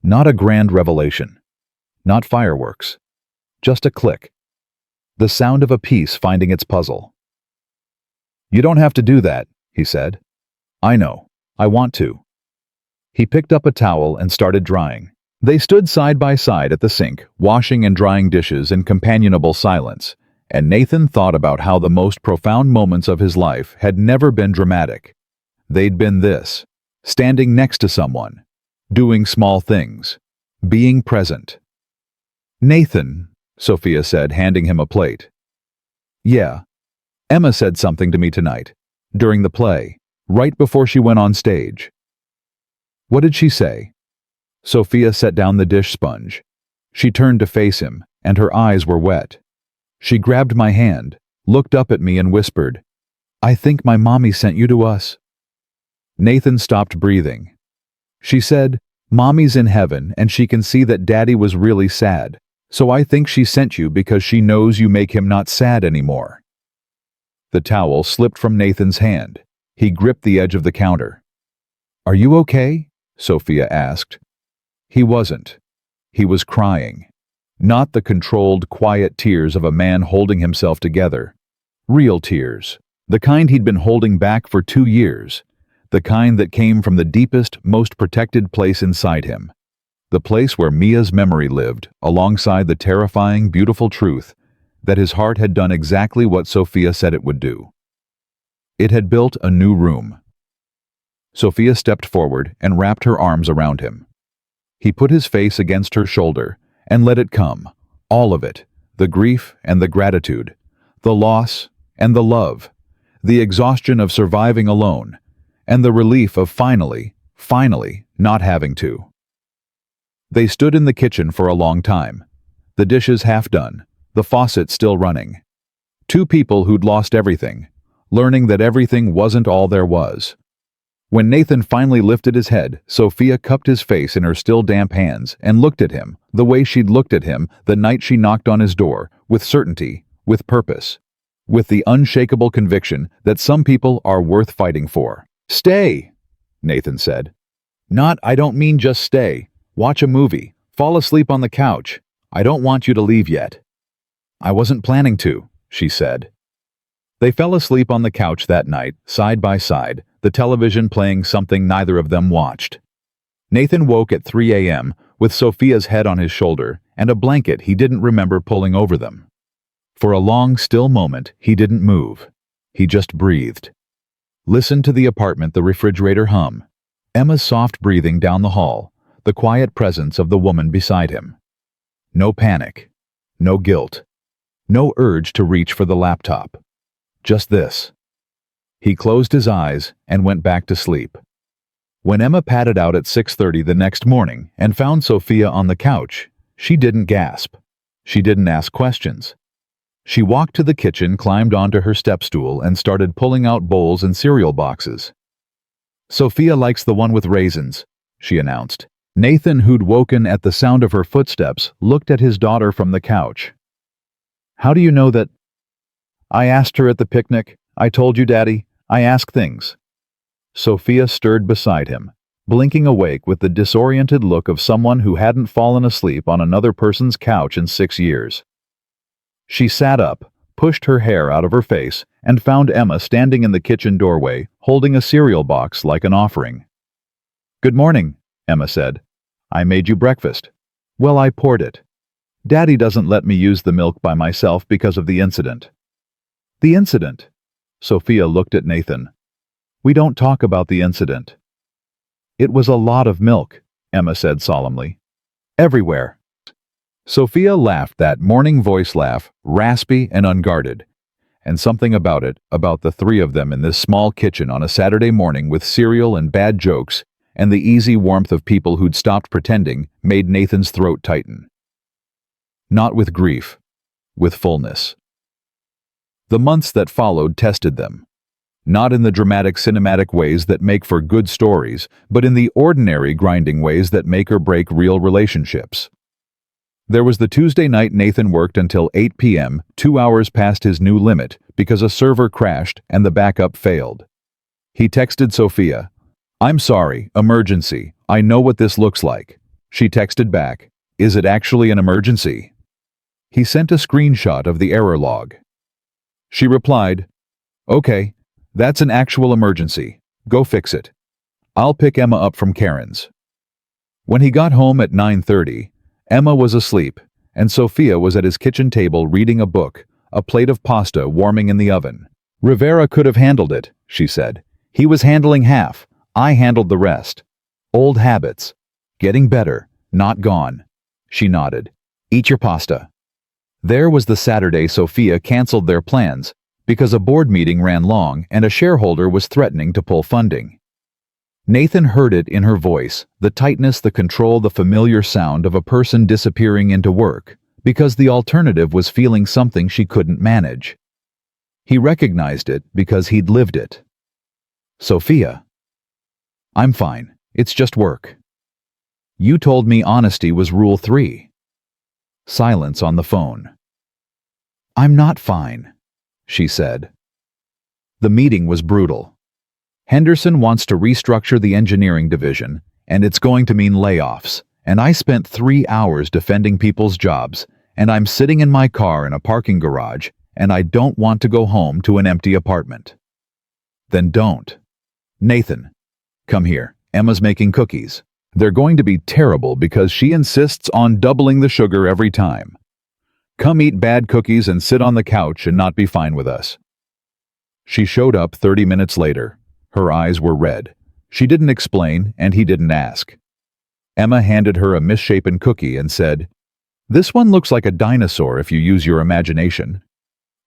Not a grand revelation. Not fireworks. Just a click. The sound of a piece finding its puzzle. "You don't have to do that," he said. "I know. I want to." He picked up a towel and started drying. They stood side by side at the sink, washing and drying dishes in companionable silence, and Nathan thought about how the most profound moments of his life had never been dramatic. They'd been this: standing next to someone, doing small things, being present. "Nathan," Sophia said, handing him a plate. "Yeah. Emma said something to me tonight, during the play. right before she went on stage. What did she say? Sophia set down the dish sponge. She turned to face him, and her eyes were wet. She grabbed my hand, looked up at me and whispered, "I think my mommy sent you to us." Nathan stopped breathing. She said, "Mommy's in heaven and she can see that Daddy was really sad, so I think she sent you because she knows you make him not sad anymore." The towel slipped from Nathan's hand. He gripped the edge of the counter. "Are you okay?" Sophia asked. He wasn't. He was crying. Not the controlled, quiet tears of a man holding himself together. Real tears. The kind he'd been holding back for 2 years. The kind that came from the deepest, most protected place inside him. The place where Mia's memory lived, alongside the terrifying, beautiful truth that his heart had done exactly what Sophia said it would do. It had built a new room. Sophia stepped forward and wrapped her arms around him. He put his face against her shoulder and let it come, all of it, the grief and the gratitude, the loss and the love, the exhaustion of surviving alone, and the relief of finally not having to. They stood in the kitchen for a long time, the dishes half done, the faucet still running. Two people who'd lost everything, learning that everything wasn't all there was. When Nathan finally lifted his head, Sophia cupped his face in her still damp hands and looked at him the way she'd looked at him the night she knocked on his door, with certainty, with purpose, with the unshakable conviction that some people are worth fighting for. "Stay," Nathan said. "Not, I don't mean just stay. Watch a movie. Fall asleep on the couch. I don't want you to leave yet." "I wasn't planning to," she said. They fell asleep on the couch that night, side by side, the television playing something neither of them watched. Nathan woke at 3 a.m. with Sophia's head on his shoulder and a blanket he didn't remember pulling over them. For a long, still moment, he didn't move. He just breathed. Listened to the apartment, the refrigerator hum, Emma's soft breathing down the hall, the quiet presence of the woman beside him. No panic. No guilt. No urge to reach for the laptop. Just this. He closed his eyes and went back to sleep. When Emma padded out at 6:30 the next morning and found Sophia on the couch, she didn't gasp. She didn't ask questions. She walked to the kitchen, climbed onto her step stool, and started pulling out bowls and cereal boxes. "Sophia likes the one with raisins," she announced. Nathan, who'd woken at the sound of her footsteps, looked at his daughter from the couch. "How do you know that?" "I asked her at the picnic. I told you, Daddy. I ask things." Sophia stirred beside him, blinking awake with the disoriented look of someone who hadn't fallen asleep on another person's couch in 6 years. She sat up, pushed her hair out of her face, and found Emma standing in the kitchen doorway, holding a cereal box like an offering. "Good morning," Emma said. "I made you breakfast." "Well, I poured it. Daddy doesn't let me use the milk by myself because of the incident." "The incident?" Sophia looked at Nathan. "We don't talk about the incident." "It was a lot of milk," Emma said solemnly. "Everywhere." Sophia laughed, that morning voice laugh, raspy and unguarded. And something about it, about the three of them in this small kitchen on a Saturday morning with cereal and bad jokes, and the easy warmth of people who'd stopped pretending, made Nathan's throat tighten. Not with grief, with fullness. The months that followed tested them. Not in the dramatic cinematic ways that make for good stories, but in the ordinary grinding ways that make or break real relationships. There was the Tuesday night Nathan worked until 8 p.m., 2 hours past his new limit, because a server crashed and the backup failed. He texted Sophia, "I'm sorry, emergency. I know what this looks like." She texted back, "Is it actually an emergency?" He sent a screenshot of the error log. She replied, "Okay, that's an actual emergency. Go fix it. I'll pick Emma up from Karen's." When he got home at 9:30, Emma was asleep, and Sophia was at his kitchen table reading a book, a plate of pasta warming in the oven. "Rivera could have handled it," she said. "He was handling half. I handled the rest. Old habits. Getting better, not gone." She nodded. "Eat your pasta." There was the Saturday Sophia canceled their plans, because a board meeting ran long and a shareholder was threatening to pull funding. Nathan heard it in her voice, the tightness, the control, the familiar sound of a person disappearing into work, because the alternative was feeling something she couldn't manage. He recognized it because he'd lived it. Sophia. I'm fine. It's just work. You told me honesty was rule 3. Silence on the phone. I'm not fine, she said. The meeting was brutal. Henderson wants to restructure the engineering division, and it's going to mean layoffs, and I spent 3 hours defending people's jobs, and I'm sitting in my car in a parking garage, and I don't want to go home to an empty apartment. Then don't. Nathan, come here. Emma's making cookies. They're going to be terrible because she insists on doubling the sugar every time. Come eat bad cookies and sit on the couch and not be fine with us. She showed up 30 minutes later. Her eyes were red. She didn't explain, and he didn't ask. Emma handed her a misshapen cookie and said, "This one looks like a dinosaur if you use your imagination."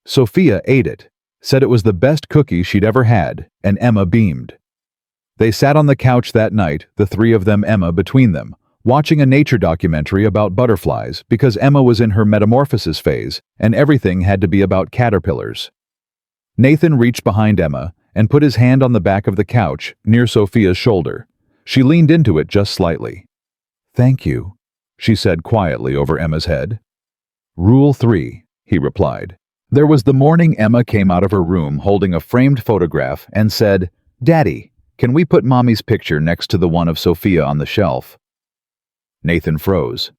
Sophia ate it, said it was the best cookie she'd ever had, and Emma beamed. They sat on the couch that night, the three of them, Emma between them, watching a nature documentary about butterflies because Emma was in her metamorphosis phase and everything had to be about caterpillars. Nathan reached behind Emma and put his hand on the back of the couch near Sophia's shoulder. She leaned into it just slightly. "Thank you," she said quietly over Emma's head. "Rule 3, he replied. There was the morning Emma came out of her room holding a framed photograph and said, "Daddy, can we put Mommy's picture next to the one of Sophia on the shelf?" Nathan froze.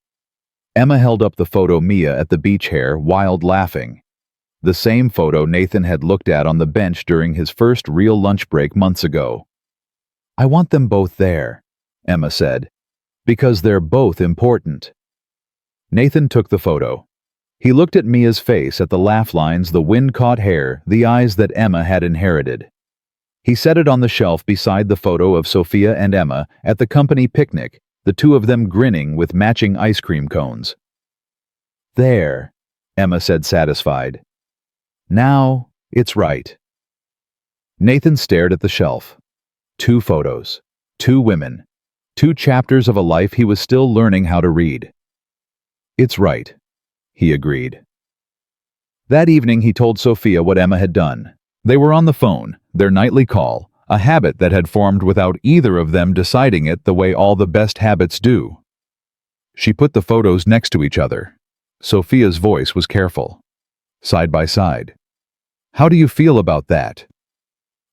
Emma held up the photo Mia at the beach hair, wild laughing. The same photo Nathan had looked at on the bench during his first real lunch break months ago. "I want them both there," Emma said, "because they're both important." Nathan took the photo. He looked at Mia's face, at the laugh lines, the wind-caught hair, the eyes that Emma had inherited. He set it on the shelf beside the photo of Sophia and Emma at the company picnic, the two of them grinning with matching ice cream cones. "There," Emma said, satisfied. "Now, it's right." Nathan stared at the shelf. 2 photos, 2 women, 2 chapters of a life he was still learning how to read. "It's right," he agreed. That evening he told Sophia what Emma had done. They were on the phone, their nightly call, a habit that had formed without either of them deciding it the way all the best habits do. She put the photos next to each other. Sophia's voice was careful. Side by side. "How do you feel about that?"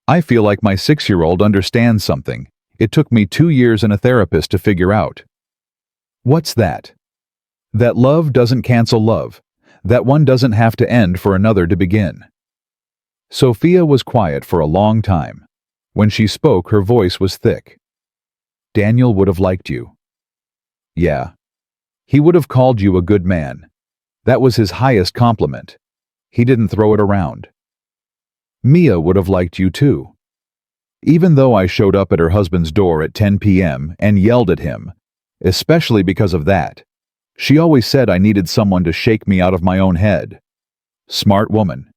"I feel like my 6-year-old understands something. It took me 2 years and a therapist to figure out." "What's that?" "That love doesn't cancel love. That one doesn't have to end for another to begin." Sophia was quiet for a long time. When she spoke, her voice was thick. "Daniel would have liked you." "Yeah. He would have called you a good man. That was his highest compliment. He didn't throw it around." "Mia would have liked you too. Even though I showed up at her husband's door at 10 p.m. and yelled at him, especially because of that, she always said I needed someone to shake me out of my own head. Smart woman.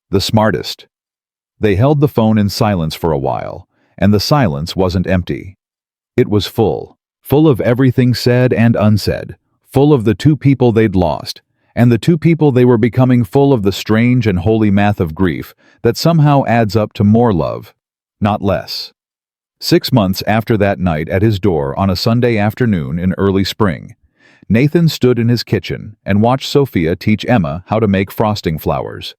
The smartest." They held the phone in silence for a while, and the silence wasn't empty. It was full of everything said and unsaid, full of the 2 people they'd lost, and the 2 people they were becoming, full of the strange and holy math of grief that somehow adds up to more love, not less. 6 months after that night at his door on a Sunday afternoon in early spring, Nathan stood in his kitchen and watched Sophia teach Emma how to make frosting flowers.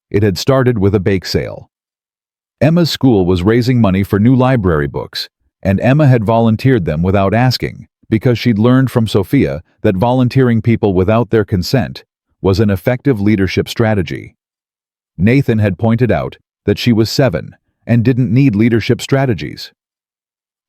It had started with a bake sale. Emma's school was raising money for new library books, and Emma had volunteered them without asking, because she'd learned from Sophia that volunteering people without their consent was an effective leadership strategy. Nathan had pointed out that she was 7 and didn't need leadership strategies.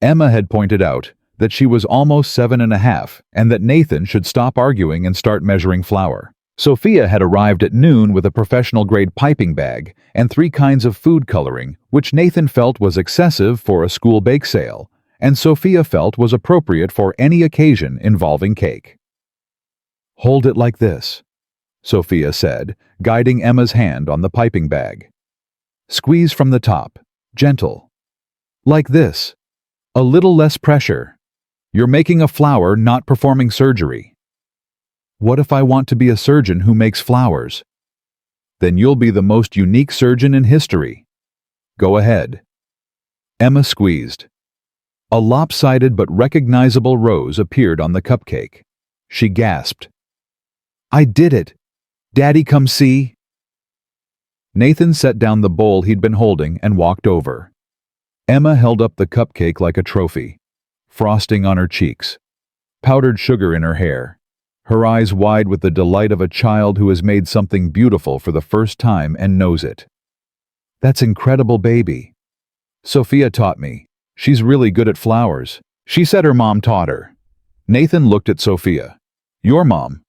Emma had pointed out that she was almost 7.5 and that Nathan should stop arguing and start measuring flour. Sophia had arrived at noon with a professional-grade piping bag and 3 kinds of food coloring, which Nathan felt was excessive for a school bake sale, and Sophia felt was appropriate for any occasion involving cake. "Hold it like this," Sophia said, guiding Emma's hand on the piping bag. Squeeze from the top. Gentle. Like this. A little less pressure. You're making a flower, not performing surgery. What if I want to be a surgeon who makes flowers? Then you'll be the most unique surgeon in history. Go ahead. Emma squeezed. A lopsided but recognizable rose appeared on the cupcake. She gasped. I did it! Daddy, come see! Nathan set down the bowl he'd been holding and walked over. Emma held up the cupcake like a trophy, frosting on her cheeks, powdered sugar in her hair, her eyes wide with the delight of a child who has made something beautiful for the first time and knows it. That's incredible, baby. Sophia taught me. She's really good at flowers. She said her mom taught her. Nathan looked at Sophia. Your mom?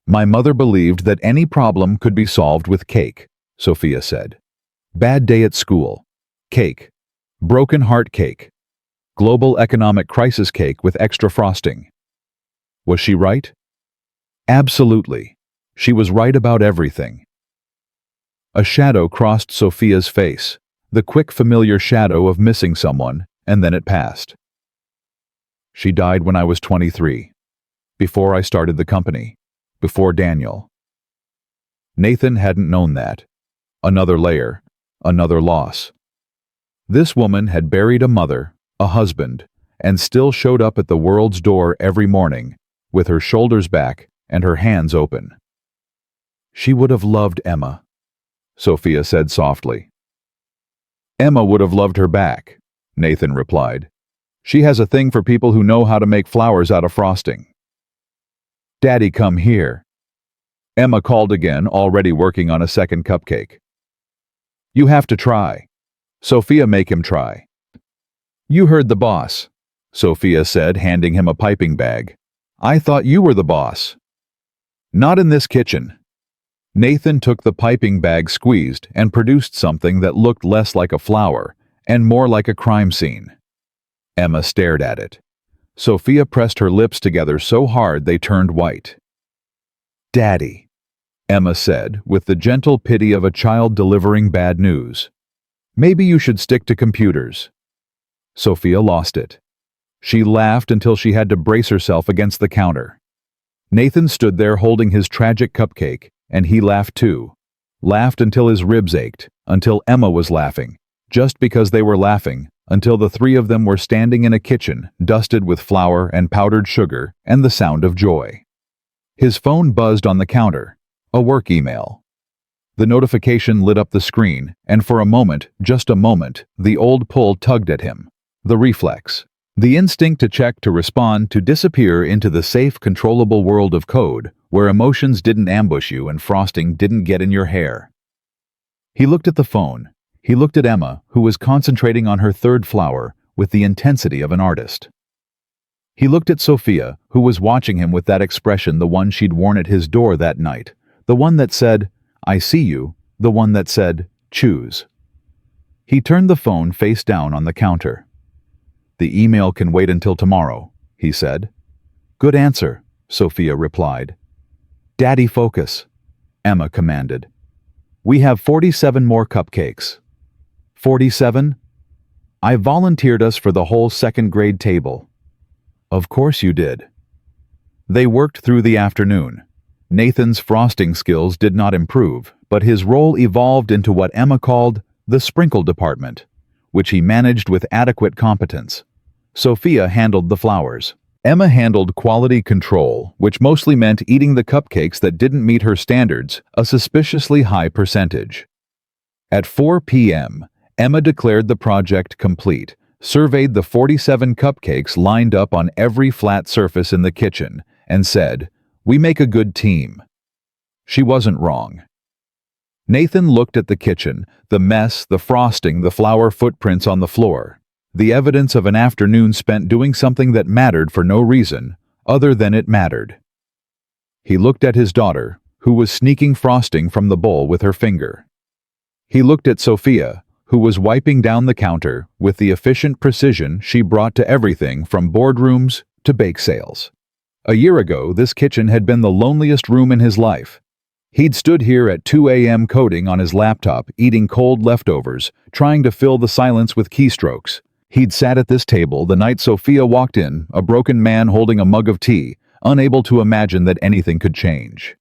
My mother believed that any problem could be solved with cake, Sophia said. Bad day at school. Cake. Broken heart cake. Global economic crisis cake with extra frosting. Was she right? Absolutely. She was right about everything. A shadow crossed Sophia's face, the quick familiar shadow of missing someone, and then it passed. She died when I was 23, before I started the company, before Daniel. Nathan hadn't known that. Another layer, another loss. This woman had buried a mother, a husband, and still showed up at the world's door every morning, with her shoulders back and her hands open. She would have loved Emma, Sophia said softly. Emma would have loved her back, Nathan replied. She has a thing for people who know how to make flowers out of frosting. Daddy, come here. Emma called again, already working on a second cupcake. You have to try. Sophia, make him try. You heard the boss, Sophia said, handing him a piping bag. I thought you were the boss. Not in this kitchen. Nathan took the piping bag, squeezed, and produced something that looked less like a flower and more like a crime scene. Emma stared at it. Sophia pressed her lips together so hard they turned white. Daddy, Emma said, with the gentle pity of a child delivering bad news. Maybe you should stick to computers. Sophia lost it. She laughed until she had to brace herself against the counter. Nathan stood there holding his tragic cupcake, and he laughed too. Laughed until his ribs ached, until Emma was laughing, just because they were laughing, until the three of them were standing in a kitchen, dusted with flour and powdered sugar, and the sound of joy. His phone buzzed on the counter, a work email. The notification lit up the screen, and for a moment, just a moment, the old pull tugged at him. The reflex. The instinct to check, to respond, to disappear into the safe, controllable world of code, where emotions didn't ambush you and frosting didn't get in your hair. He looked at the phone. He looked at Emma, who was concentrating on her third flower with the intensity of an artist. He looked at Sophia, who was watching him with that expression, the one she'd worn at his door that night, the one that said, I see you, the one that said, choose. He turned the phone face down on the counter. The email can wait until tomorrow, he said. Good answer, Sophia replied. Daddy, focus, Emma commanded. We have 47 more cupcakes. 47? I volunteered us for the whole second grade table. Of course you did. They worked through the afternoon. Nathan's frosting skills did not improve, but his role evolved into what Emma called the sprinkle department, which he managed with adequate competence. Sophia handled the flowers. Emma handled quality control, which mostly meant eating the cupcakes that didn't meet her standards, a suspiciously high percentage. At 4 p.m., Emma declared the project complete, surveyed the 47 cupcakes lined up on every flat surface in the kitchen, and said, We make a good team. She wasn't wrong. Nathan looked at the kitchen, the mess, the frosting, the flour footprints on the floor. The evidence of an afternoon spent doing something that mattered for no reason, other than it mattered. He looked at his daughter, who was sneaking frosting from the bowl with her finger. He looked at Sophia, who was wiping down the counter with the efficient precision she brought to everything from boardrooms to bake sales. A year ago, this kitchen had been the loneliest room in his life. He'd stood here at 2 a.m. coding on his laptop, eating cold leftovers, trying to fill the silence with keystrokes. He'd sat at this table the night Sophia walked in, a broken man holding a mug of tea, unable to imagine that anything could change.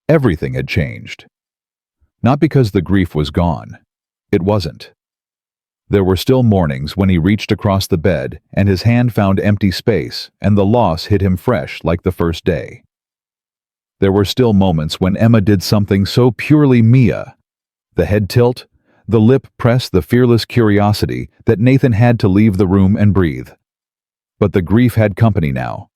Everything had changed. Not because the grief was gone. It wasn't. There were still mornings when he reached across the bed and his hand found empty space and the loss hit him fresh like the first day. There were still moments when Emma did something so purely Mia. The head tilt, the lip press, the fearless curiosity that Nathan had to leave the room and breathe. But the grief had company now.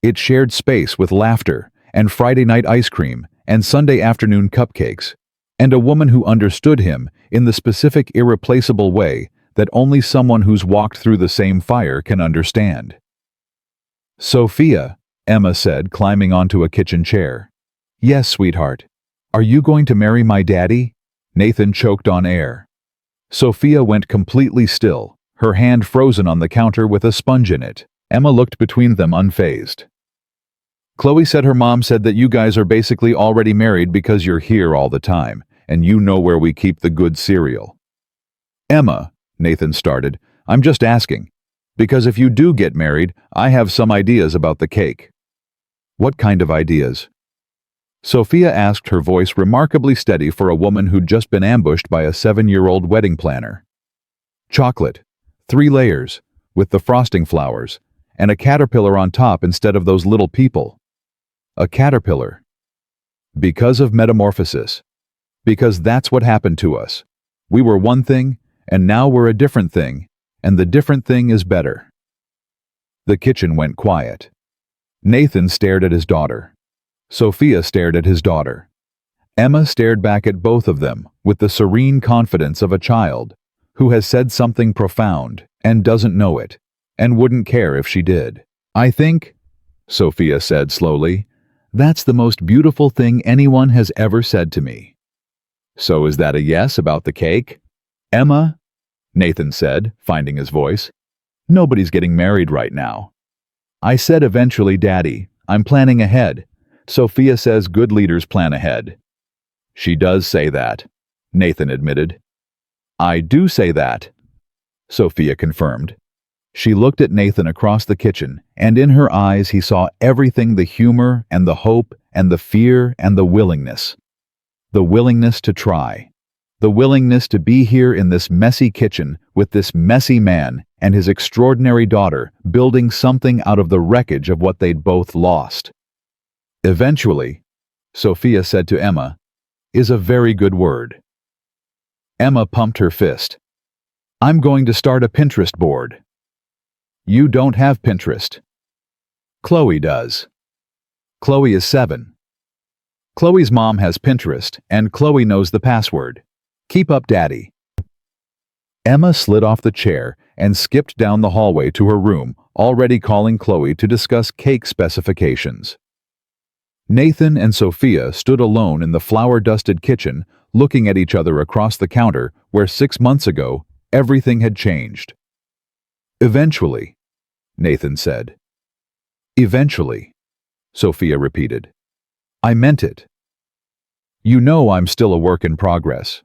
It shared space with laughter and Friday night ice cream and Sunday afternoon cupcakes, and a woman who understood him in the specific irreplaceable way that only someone who's walked through the same fire can understand. "Sophia," Emma said, climbing onto a kitchen chair. "Yes, sweetheart. Are you going to marry my daddy?" Nathan choked on air. Sophia went completely still, her hand frozen on the counter with a sponge in it. Emma looked between them unfazed. "Chloe said her mom said that you guys are basically already married because you're here all the time, and you know where we keep the good cereal." "Emma," Nathan started, "I'm just asking. Because if you do get married, I have some ideas about the cake." "What kind of ideas?" Sophia asked, her voice remarkably steady for a woman who'd just been ambushed by a 7-year-old wedding planner. "Chocolate, 3 layers, with the frosting flowers, and a caterpillar on top instead of those little people." "A caterpillar." "Because of metamorphosis. Because that's what happened to us. We were one thing, and now we're a different thing, and the different thing is better." The kitchen went quiet. Nathan stared at his daughter. Sophia stared at his daughter. Emma stared back at both of them with the serene confidence of a child who has said something profound and doesn't know it, and wouldn't care if she did. "I think," Sophia said slowly, "that's the most beautiful thing anyone has ever said to me." "So is that a yes about the cake?" "Emma," Nathan said, finding his voice, "nobody's getting married right now. I said eventually, Daddy. I'm planning ahead. Sophia says good leaders plan ahead." "She does say that," Nathan admitted. "I do say that," Sophia confirmed. She looked at Nathan across the kitchen, and in her eyes he saw everything: the humor and the hope and the fear and the willingness. The willingness to try. The willingness to be here in this messy kitchen with this messy man and his extraordinary daughter building something out of the wreckage of what they'd both lost. "Eventually," Sophia said to Emma, "is a very good word." Emma pumped her fist. "I'm going to start a Pinterest board." "You don't have Pinterest." "Chloe does." "Chloe is 7. Chloe's mom has Pinterest, and Chloe knows the password. Keep up, Daddy." Emma slid off the chair and skipped down the hallway to her room, already calling Chloe to discuss cake specifications. Nathan and Sophia stood alone in the flour-dusted kitchen, looking at each other across the counter where 6 months ago everything had changed. "Eventually," Nathan said. "Eventually," Sophia repeated. "I meant it. You know I'm still a work in progress."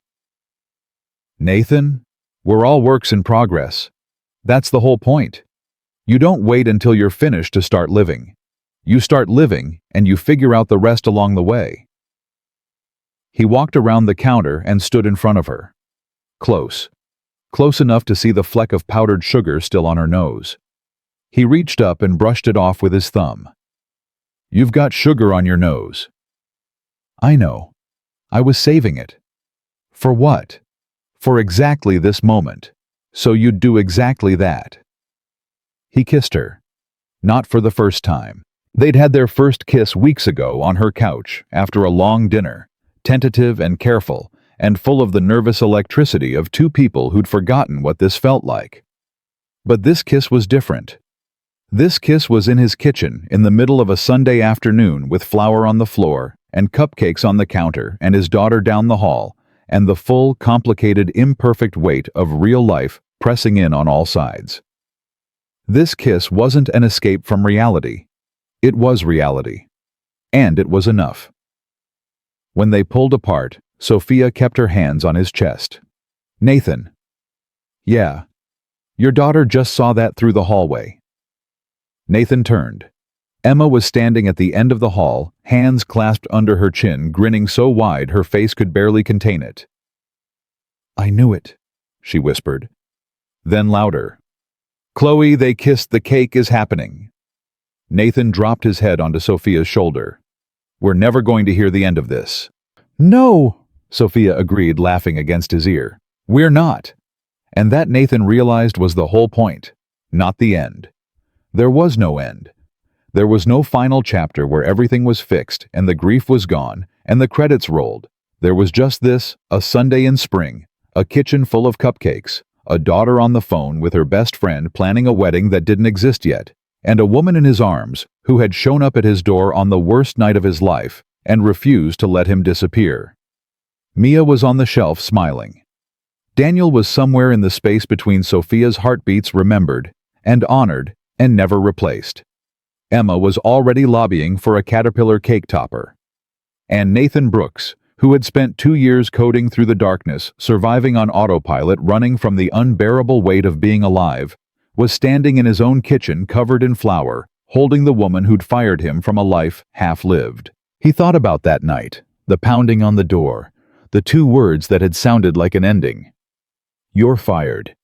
"Nathan, we're all works in progress. That's the whole point. You don't wait until you're finished to start living. You start living, and you figure out the rest along the way." He walked around the counter and stood in front of her. Close. Close enough to see the fleck of powdered sugar still on her nose. He reached up and brushed it off with his thumb. "You've got sugar on your nose." "I know. I was saving it." "For what?" "For exactly this moment. So you'd do exactly that." He kissed her. Not for the first time. They'd had their first kiss weeks ago on her couch after a long dinner, tentative and careful, and full of the nervous electricity of two people who'd forgotten what this felt like. But this kiss was different. This kiss was in his kitchen in the middle of a Sunday afternoon with flour on the floor and cupcakes on the counter and his daughter down the hall, and the full, complicated, imperfect weight of real life pressing in on all sides. This kiss wasn't an escape from reality. It was reality. And it was enough. When they pulled apart, Sophia kept her hands on his chest. "Nathan." "Yeah. Your daughter just saw that through the hallway." Nathan turned. Emma was standing at the end of the hall, hands clasped under her chin, grinning so wide her face could barely contain it. "I knew it," she whispered. Then louder. "Chloe, they kissed, the cake is happening." Nathan dropped his head onto Sophia's shoulder. "We're never going to hear the end of this." "No," Sophia agreed, laughing against his ear. "We're not." And that, Nathan realized, was the whole point, not the end. There was no end. There was no final chapter where everything was fixed and the grief was gone and the credits rolled. There was just this, a Sunday in spring, a kitchen full of cupcakes, a daughter on the phone with her best friend planning a wedding that didn't exist yet, and a woman in his arms who had shown up at his door on the worst night of his life and refused to let him disappear. Mia was on the shelf smiling. Daniel was somewhere in the space between Sophia's heartbeats, remembered and honored and never replaced. Emma was already lobbying for a Caterpillar cake topper. And Nathan Brooks, who had spent 2 years coding through the darkness, surviving on autopilot, running from the unbearable weight of being alive, was standing in his own kitchen covered in flour, holding the woman who'd fired him from a life half-lived. He thought about that night, the pounding on the door, the 2 words that had sounded like an ending. "You're fired."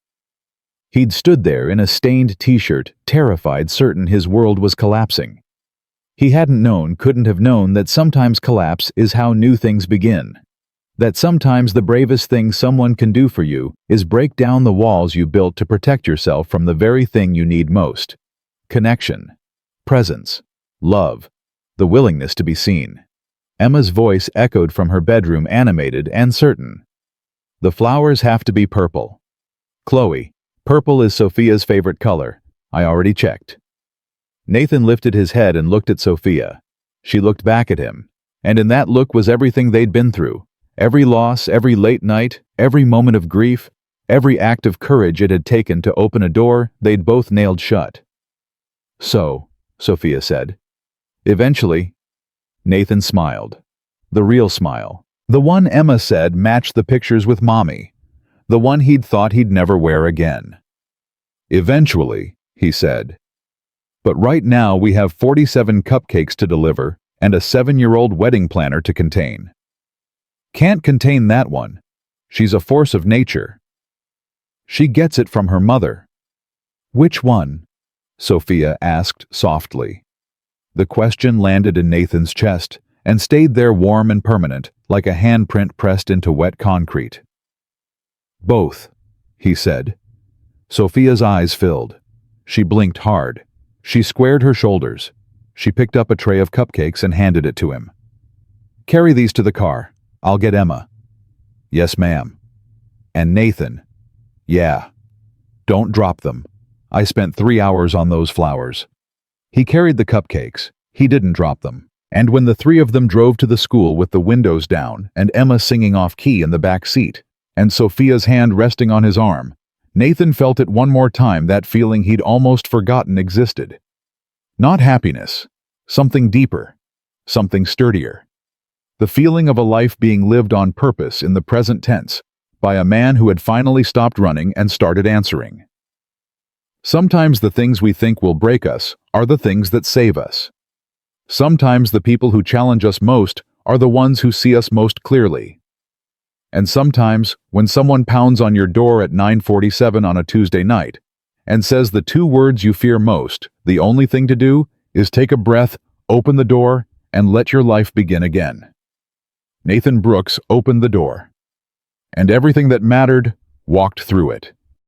He'd stood there in a stained t-shirt, terrified, certain his world was collapsing. He hadn't known, couldn't have known, that sometimes collapse is how new things begin. That sometimes the bravest thing someone can do for you is break down the walls you built to protect yourself from the very thing you need most. Connection, presence, love, the willingness to be seen. Emma's voice echoed from her bedroom, animated and certain. "The flowers have to be purple. Chloe, purple is Sophia's favorite color. I already checked." Nathan lifted his head and looked at Sophia. She looked back at him, and in that look was everything they'd been through. Every loss, every late night, every moment of grief, every act of courage it had taken to open a door they'd both nailed shut. "So," Sophia said. "Eventually." Nathan smiled. The real smile. The one Emma said matched the pictures with Mommy. The one he'd thought he'd never wear again. "Eventually," he said. "But right now we have 47 cupcakes to deliver and a 7-year-old wedding planner to contain." "Can't contain that one. She's a force of nature." "She gets it from her mother." "Which one?" Sophia asked softly. The question landed in Nathan's chest and stayed there, warm and permanent, like a handprint pressed into wet concrete. "Both," he said. Sophia's eyes filled. She blinked hard. She squared her shoulders. She picked up a tray of cupcakes and handed it to him. "Carry these to the car. I'll get Emma." "Yes, ma'am." "And Nathan." "Yeah. Don't drop them. I spent 3 hours on those flowers." He carried the cupcakes. He didn't drop them. And when the 3 of them drove to the school with the windows down and Emma singing off-key in the back seat, and Sophia's hand resting on his arm, Nathan felt it one more time, that feeling he'd almost forgotten existed. Not happiness. Something deeper. Something sturdier. The feeling of a life being lived on purpose in the present tense, by a man who had finally stopped running and started answering. Sometimes the things we think will break us are the things that save us. Sometimes the people who challenge us most are the ones who see us most clearly. And sometimes, when someone pounds on your door at 9:47 on a Tuesday night and says the 2 words you fear most, the only thing to do is take a breath, open the door, and let your life begin again. Nathan Brooks opened the door. And everything that mattered walked through it.